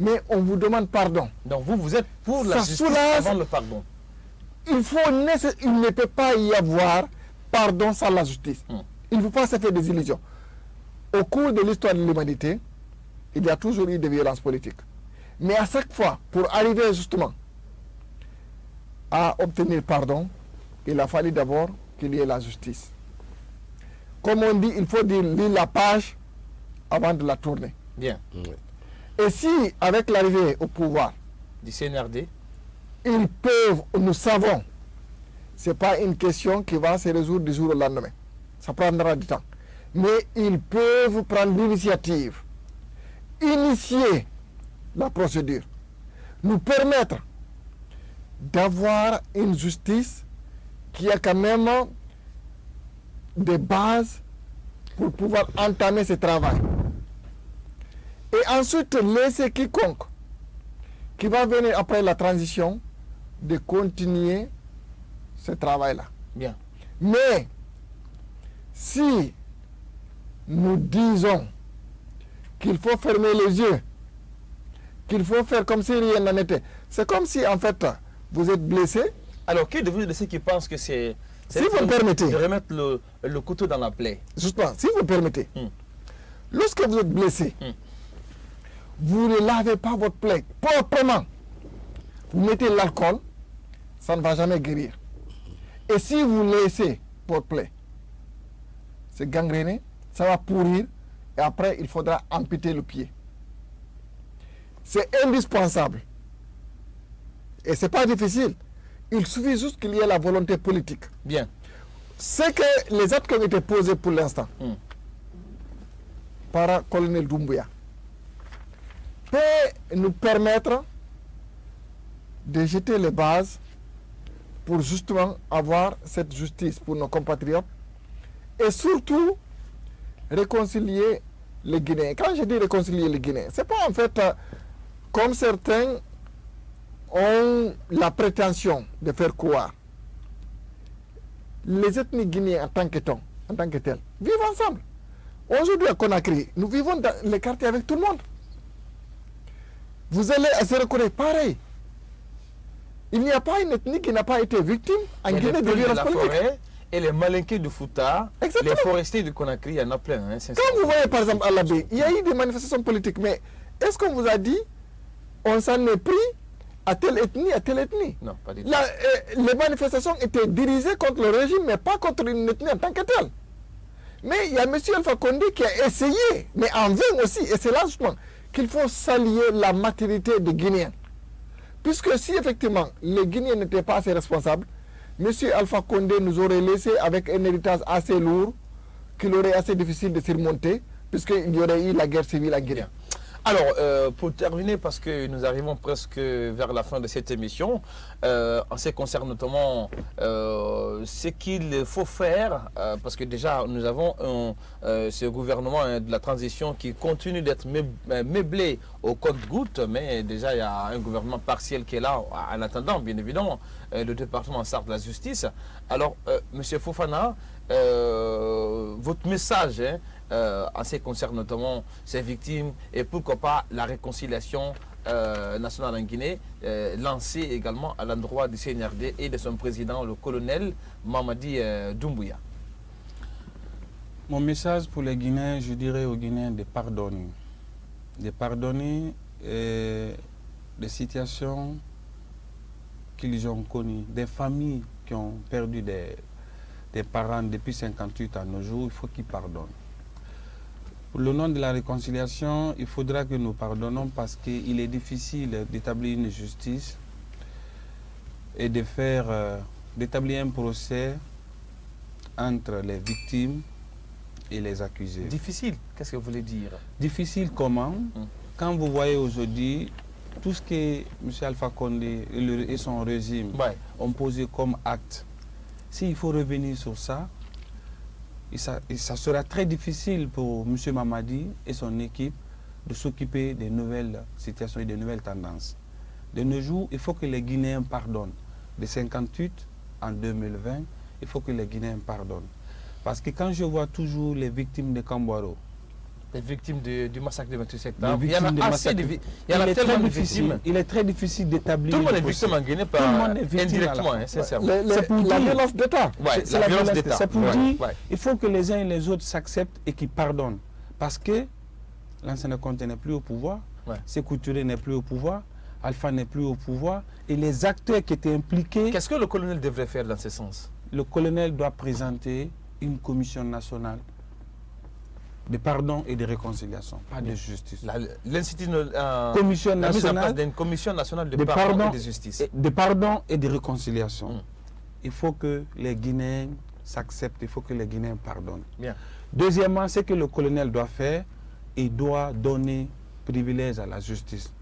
mais on vous demande pardon. Donc vous êtes pour la justice avant le pardon. Il ne peut pas y avoir pardon sans la justice. Il ne faut pas se faire des illusions. Au cours de l'histoire de l'humanité, il y a toujours eu des violences politiques. Mais à chaque fois, pour arriver justement à obtenir pardon, il a fallu d'abord qu'il y ait la justice. Comme on dit, il faut lire la page avant de la tourner. Bien. Et si, avec l'arrivée au pouvoir du CNRD, ils peuvent, nous savons, ce n'est pas une question qui va se résoudre du jour au lendemain. Ça prendra du temps. Mais ils peuvent prendre l'initiative, initier la procédure, nous permettre d'avoir une justice qui a quand même des bases pour pouvoir entamer ce travail. Et ensuite, laisser quiconque qui va venir après la transition de continuer ce travail-là. Bien. Mais si nous disons qu'il faut fermer les yeux, qu'il faut faire comme si rien n'en était, c'est comme si en fait vous êtes blessé. Alors, qu'est devenu de ceux qui pensent que c'est si vous me permettez, de remettre le couteau dans la plaie? Justement, si vous me permettez, lorsque vous êtes blessé, vous ne lavez pas votre plaie proprement. Vous mettez l'alcool, ça ne va jamais guérir. Et si vous laissez votre plaie se gangréner, ça va pourrir et après il faudra amputer le pied. C'est indispensable. Et ce n'est pas difficile. Il suffit juste qu'il y ait la volonté politique. Bien. C'est que les actes qui ont été posés pour l'instant par le colonel Doumbouya peut nous permettre de jeter les bases pour justement avoir cette justice pour nos compatriotes et surtout réconcilier les Guinéens. Quand je dis réconcilier les Guinéens, ce n'est pas en fait comme certains ont la prétention de faire croire. Les ethnies guinéens en tant que tels, vivent ensemble. Aujourd'hui à Conakry, nous vivons dans les quartiers avec tout le monde. Vous allez à Sérékone, pareil. Il n'y a pas une ethnie qui n'a pas été victime en Guinée de violence politique. Et les Malinqués du Fouta, les forestiers du Conakry, il y en a plein. Hein, quand vous voyez par exemple à l'Abbé, il y a eu des manifestations politiques, mais est-ce qu'on vous a dit, on s'en est pris à telle ethnie. Non, pas du tout. Les manifestations étaient dirigées contre le régime, mais pas contre une ethnie en tant que telle. Mais il y a M. Alpha Condé qui a essayé, mais en vain aussi, et c'est là justement qu'il faut saluer la maturité des Guinéens. Puisque si effectivement les Guinéens n'étaient pas assez responsables, M. Alpha Condé nous aurait laissé avec un héritage assez lourd, qu'il aurait assez difficile de surmonter, puisqu'il y aurait eu la guerre civile en Guinée. Alors, pour terminer, parce que nous arrivons presque vers la fin de cette émission, en ce qui concerne notamment ce qu'il faut faire, parce que déjà nous avons ce gouvernement de la transition qui continue d'être meublé au compte-gouttes, mais déjà il y a un gouvernement partiel qui est là en attendant, bien évidemment, le département Sarthe de la justice. Alors, M. Fofana, votre message, hein, en ce qui concerne notamment ces victimes et pourquoi pas la réconciliation nationale en Guinée, lancée également à l'endroit du CNRD et de son président, le colonel Mamadi Doumbouya. Mon message pour les Guinéens, je dirais aux Guinéens de pardonner. De pardonner des situations qu'ils ont connues, des familles qui ont perdu des parents depuis 58 à nos jours, il faut qu'ils pardonnent. Pour le nom de la réconciliation, il faudra que nous pardonnons parce qu'il est difficile d'établir une justice et d'établir un procès entre les victimes et les accusés. Difficile, qu'est-ce que vous voulez dire? Difficile comment? Quand vous voyez aujourd'hui tout ce que M. Alpha Condé et son régime ont posé comme acte, s'il faut revenir sur ça, et ça sera très difficile pour M. Mamadi et son équipe de s'occuper des nouvelles situations et des nouvelles tendances. De nos jours, il faut que les Guinéens pardonnent. De 58 en 2020, il faut que les Guinéens pardonnent. Parce que quand je vois toujours les victimes de Kambouaro, les victimes du massacre de 28 septembre, il y en a assez de victimes. Il y en a tellement de victimes. Il est très difficile d'établir. Tout le monde est victime en Guinée, indirectement, sincèrement. C'est pour la violence d'État. C'est la violence d'État. C'est pour dire il faut que les uns et les autres s'acceptent et qu'ils pardonnent. Parce que l'ancien Conte n'est plus au pouvoir, Sékou Touré n'est plus au pouvoir, Alpha n'est plus au pouvoir, et les acteurs qui étaient impliqués. Qu'est-ce que le colonel devrait faire dans ce sens? Le colonel doit présenter une commission nationale de pardon et de réconciliation, pas de justice. Commission nationale, la mise en place d'une commission nationale de pardon et de justice. De pardon et de réconciliation. Il faut que les Guinéens s'acceptent, il faut que les Guinéens pardonnent. Bien. Deuxièmement, ce que le colonel doit faire, il doit donner privilège à la justice,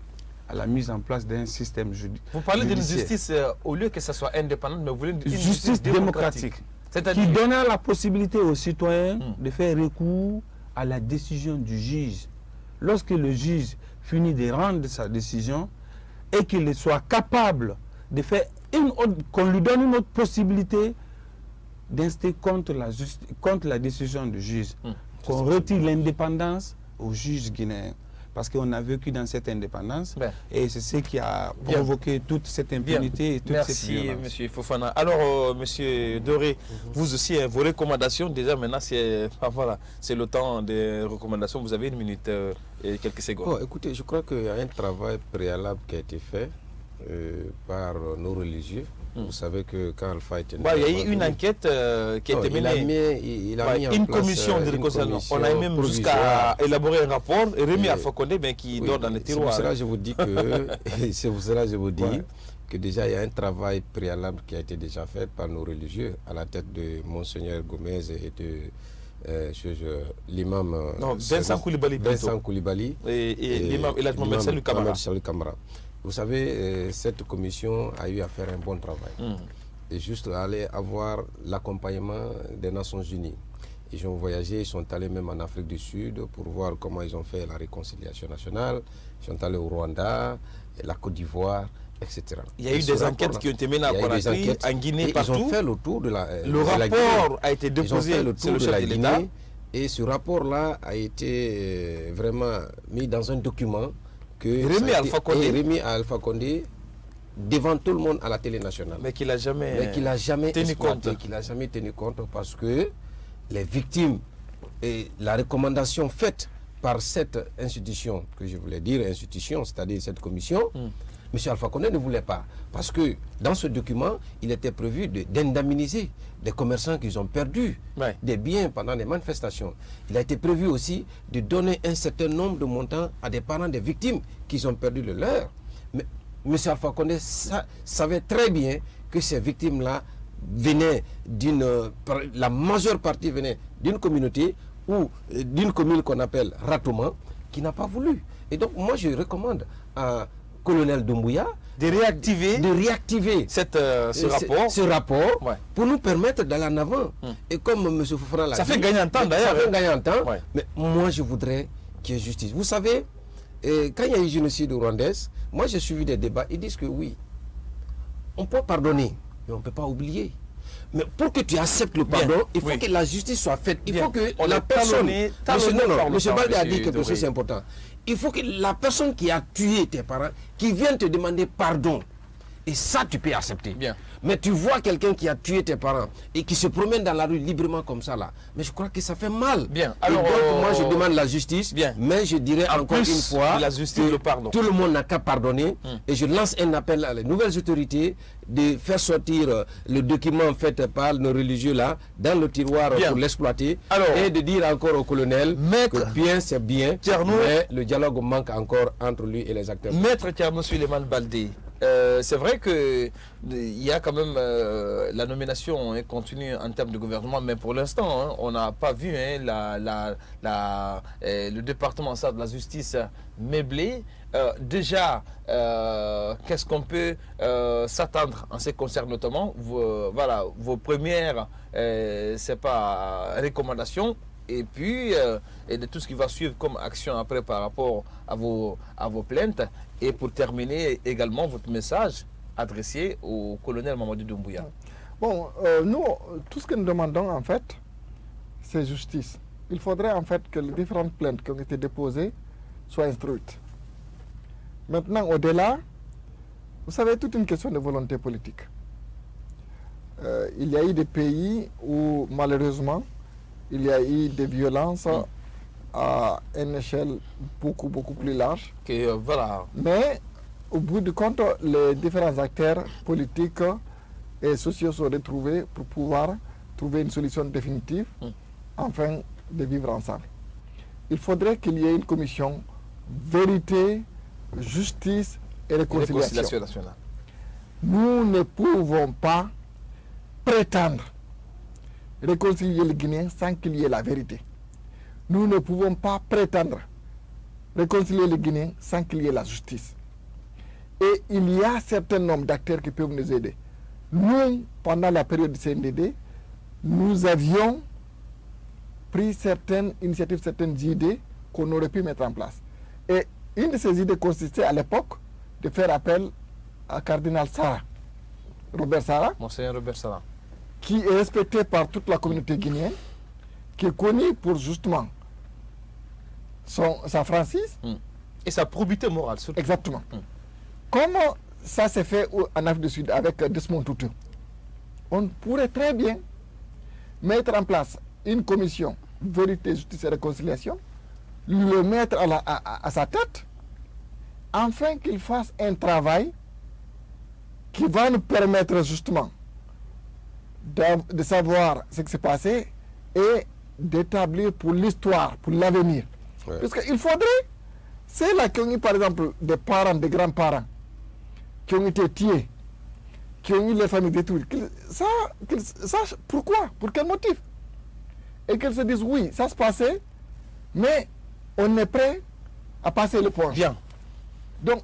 à la mise en place d'un système judiciaire. Vous parlez d'une justice, au lieu que ça soit indépendante, mais vous voulez une justice démocratique. Qui donne la possibilité aux citoyens de faire recours à la décision du juge. Lorsque le juge finit de rendre sa décision et qu'il soit capable de faire qu'on lui donne une autre possibilité d'inster contre la décision du juge, qu'on retire l'indépendance au juge guinéen. Parce qu'on a vécu dans cette indépendance et c'est ce qui a provoqué toute cette impunité et toute cette violence. Merci, M. Fofana. Alors, M. Doré, vous aussi, vos recommandations, déjà maintenant, c'est le temps des recommandations. Vous avez une minute et quelques secondes. Écoutez, je crois qu'il y a un travail préalable qui a été fait par nos religieux. Vous savez que quand Alpha était né, il y a eu une enquête qui a été menée. Il a mis en une place commission de réconciliation. On a même jusqu'à élaborer un rapport et remis à Alpha Condé, mais qui dort dans les tiroirs. C'est pour cela que je vous dis que déjà il y a un travail préalable qui a été déjà fait par nos religieux à la tête de Monseigneur Gomez et de l'imam Vincent Koulibaly et l'imam Mohamed Salou Kamara. Vous savez, cette commission a eu à faire un bon travail. Et juste aller avoir l'accompagnement des Nations Unies. Ils ont voyagé, ils sont allés même en Afrique du Sud pour voir comment ils ont fait la réconciliation nationale. Ils sont allés au Rwanda, la Côte d'Ivoire, etc. Il y a eu des enquêtes qui ont été menées à Conakry, en Guinée, partout. Ils ont fait le tour de la Le rapport a été déposé sur le chef de l'État. Et ce rapport-là a été vraiment mis dans un document remis à Alpha Condé devant tout le monde à la télé nationale. Mais qu'il n'a jamais tenu compte parce que les victimes et la recommandation faite par cette institution, que je voulais dire institution, c'est-à-dire cette commission, M. Alpha Condé ne voulait pas. Parce que dans ce document, il était prévu d'indemniser des commerçants qui ont perdu des biens pendant les manifestations. Il a été prévu aussi de donner un certain nombre de montants à des parents des victimes qui ont perdu le leur. Mais M. Alpha Condé savait très bien que ces victimes-là venaient la majeure partie venait d'une communauté ou d'une commune qu'on appelle Ratouma, qui n'a pas voulu. Et donc moi je recommande à colonel Doumbouya de réactiver ce rapport pour nous permettre d'aller en avant. Et comme M. Fofana l'a dit, ça fait gagner en temps d'ailleurs. Ça fait gagner en temps, mais moi je voudrais qu'il y ait justice. Vous savez, quand il y a eu génocide rwandais, moi j'ai suivi des débats, ils disent que oui, on peut pardonner, mais on ne peut pas oublier. Mais pour que tu acceptes le pardon, il faut que la justice soit faite. Il faut que la personne... M. Baldé a dit quelque chose d'important. Il faut que la personne qui a tué tes parents, qui vient te demander pardon, et ça tu peux accepter. Mais tu vois quelqu'un qui a tué tes parents et qui se promène dans la rue librement comme ça là, mais je crois que ça fait mal. Alors, et donc moi je demande la justice, mais je dirais encore une fois la justice, que le pardon. Tout le monde n'a qu'à pardonner. Et je lance un appel à les nouvelles autorités de faire sortir le document fait par nos religieux là dans le tiroir pour l'exploiter, et de dire encore au colonel que bien c'est bien, mais le dialogue manque encore entre lui et les acteurs. Maître Thierno Souleymane Baldé, c'est vrai qu'il y a quand même la nomination continue en termes de gouvernement, mais pour l'instant, on n'a pas vu le département de la justice meublé. Déjà, qu'est-ce qu'on peut s'attendre en ce qui concerne notamment vos premières recommandations, et puis et de tout ce qui va suivre comme action après par rapport à vos plaintes, et pour terminer également votre message adressé au colonel Mamadou Doumbouya. Bon, nous, tout ce que nous demandons en fait, c'est justice. Il faudrait en fait que les différentes plaintes qui ont été déposées soient instruites. Maintenant, au-delà, vous savez, toute une question de volonté politique. Il y a eu des pays où malheureusement, il y a eu des violences à une échelle beaucoup plus large. Mais au bout du compte, les différents acteurs politiques et sociaux sont retrouvés pour pouvoir trouver une solution définitive afin de vivre ensemble. Il faudrait qu'il y ait une commission vérité, justice et réconciliation nationale. Nous ne pouvons pas prétendre réconcilier les Guinéens sans qu'il y ait la vérité. Nous ne pouvons pas prétendre réconcilier les Guinéens sans qu'il y ait la justice. Et il y a un certain nombre d'acteurs qui peuvent nous aider. Nous, pendant la période du CNDD, nous avions pris certaines initiatives, certaines idées qu'on aurait pu mettre en place. Et une de ces idées consistait à l'époque de faire appel à Cardinal Sarah, Monseigneur Robert Sarah, qui est respecté par toute la communauté guinéenne, qui est connu pour justement sa franchise. Et sa probité morale surtout. Exactement. Comment ça s'est fait en Afrique du Sud avec Desmond Tutu? On pourrait très bien mettre en place une commission vérité, justice et réconciliation, le mettre à sa tête, afin qu'il fasse un travail qui va nous permettre justement de savoir ce qui s'est passé et d'établir pour l'histoire, pour l'avenir. Parce qu'il faudrait, c'est là qu'il y a eu par exemple des parents, des grands-parents qui ont été tués, qui ont eu les familles détruites, qu'ils sachent pourquoi, pour quel motif. Et qu'ils se disent oui, ça se passait, mais on est prêt à passer le point. Bien. Donc,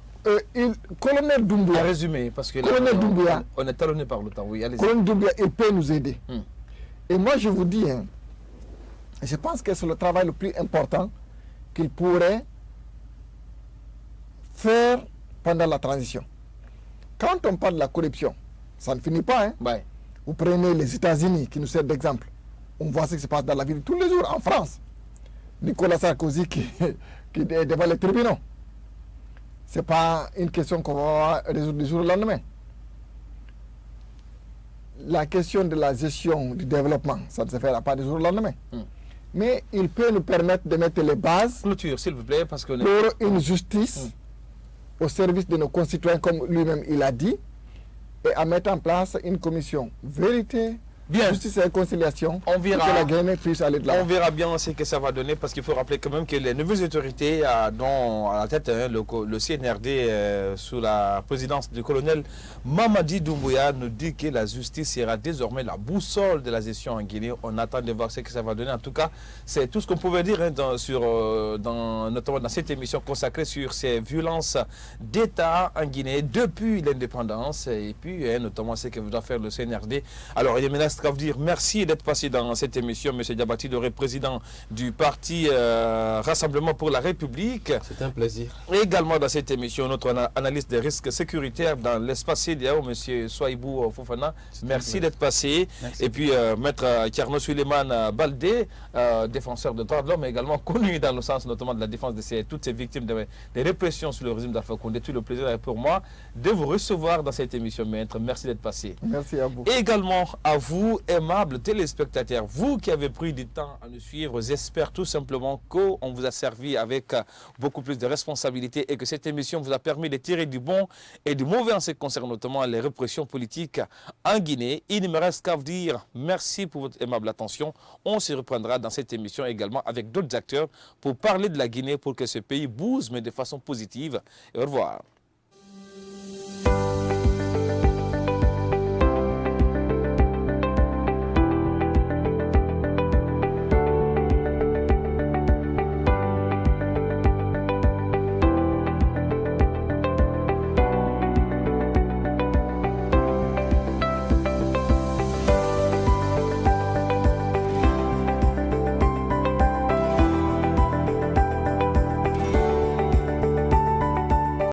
colonel Doumbouya. À résumer, parce que colonel Doumbouya, on est talonné par le temps. Oui, allez-y. Colonel Doumbouya, il peut nous aider. Et moi, je vous dis, je pense que c'est le travail le plus important qu'il pourrait faire pendant la transition. Quand on parle de la corruption, ça ne finit pas. Vous prenez les États-Unis qui nous servent d'exemple. On voit ce qui se passe dans la vie de tous les jours en France. Nicolas Sarkozy qui est devant les tribunaux. Ce n'est pas une question qu'on va résoudre du jour au lendemain. La question de la gestion du développement, ça ne se fera pas du jour au lendemain. Mais il peut nous permettre de mettre les bases clôture, s'il vous plaît, parce que pour une justice au service de nos concitoyens, comme lui-même il a dit, et à mettre en place une commission vérité, Bien. justice et réconciliation, On verra. pour que la Guinée puisse aller de On l'avant. verra bien ce que ça va donner parce qu'il faut rappeler quand même que les nouvelles autorités, dont à la tête le CNRD sous la présidence du colonel Mamadi Doumbouya, nous dit que la justice sera désormais la boussole de la gestion en Guinée. On attend de voir ce que ça va donner. En tout cas, c'est tout ce qu'on pouvait dire hein, notamment dans cette émission consacrée sur ces violences d'État en Guinée depuis l'indépendance et puis notamment ce que doit faire le CNRD. Alors, il est maintenant à vous dire merci d'être passé dans cette émission, M. Diabaty Doré, président du parti Rassemblement pour la République. C'est un plaisir. Et également dans cette émission, notre analyste des risques sécuritaires dans l'espace CEDEAO, M. Souaïbou Fofana. Merci d'être passé. Merci. Et puis, Maître Thierno Suleiman Baldé, défenseur de droits de l'homme, également connu dans le sens notamment de la défense de toutes ces victimes des répressions sur le régime d'Alpha Condé. Tout le plaisir est pour moi de vous recevoir dans cette émission, Maître. Merci d'être passé. Merci à vous. Et également à vous, aimables téléspectateurs, vous qui avez pris du temps à nous suivre, j'espère tout simplement qu'on vous a servi avec beaucoup plus de responsabilité et que cette émission vous a permis de tirer du bon et du mauvais en ce qui concerne notamment les répressions politiques en Guinée. Il ne me reste qu'à vous dire merci pour votre aimable attention. On se reprendra dans cette émission également avec d'autres acteurs pour parler de la Guinée pour que ce pays bouge mais de façon positive. Et au revoir.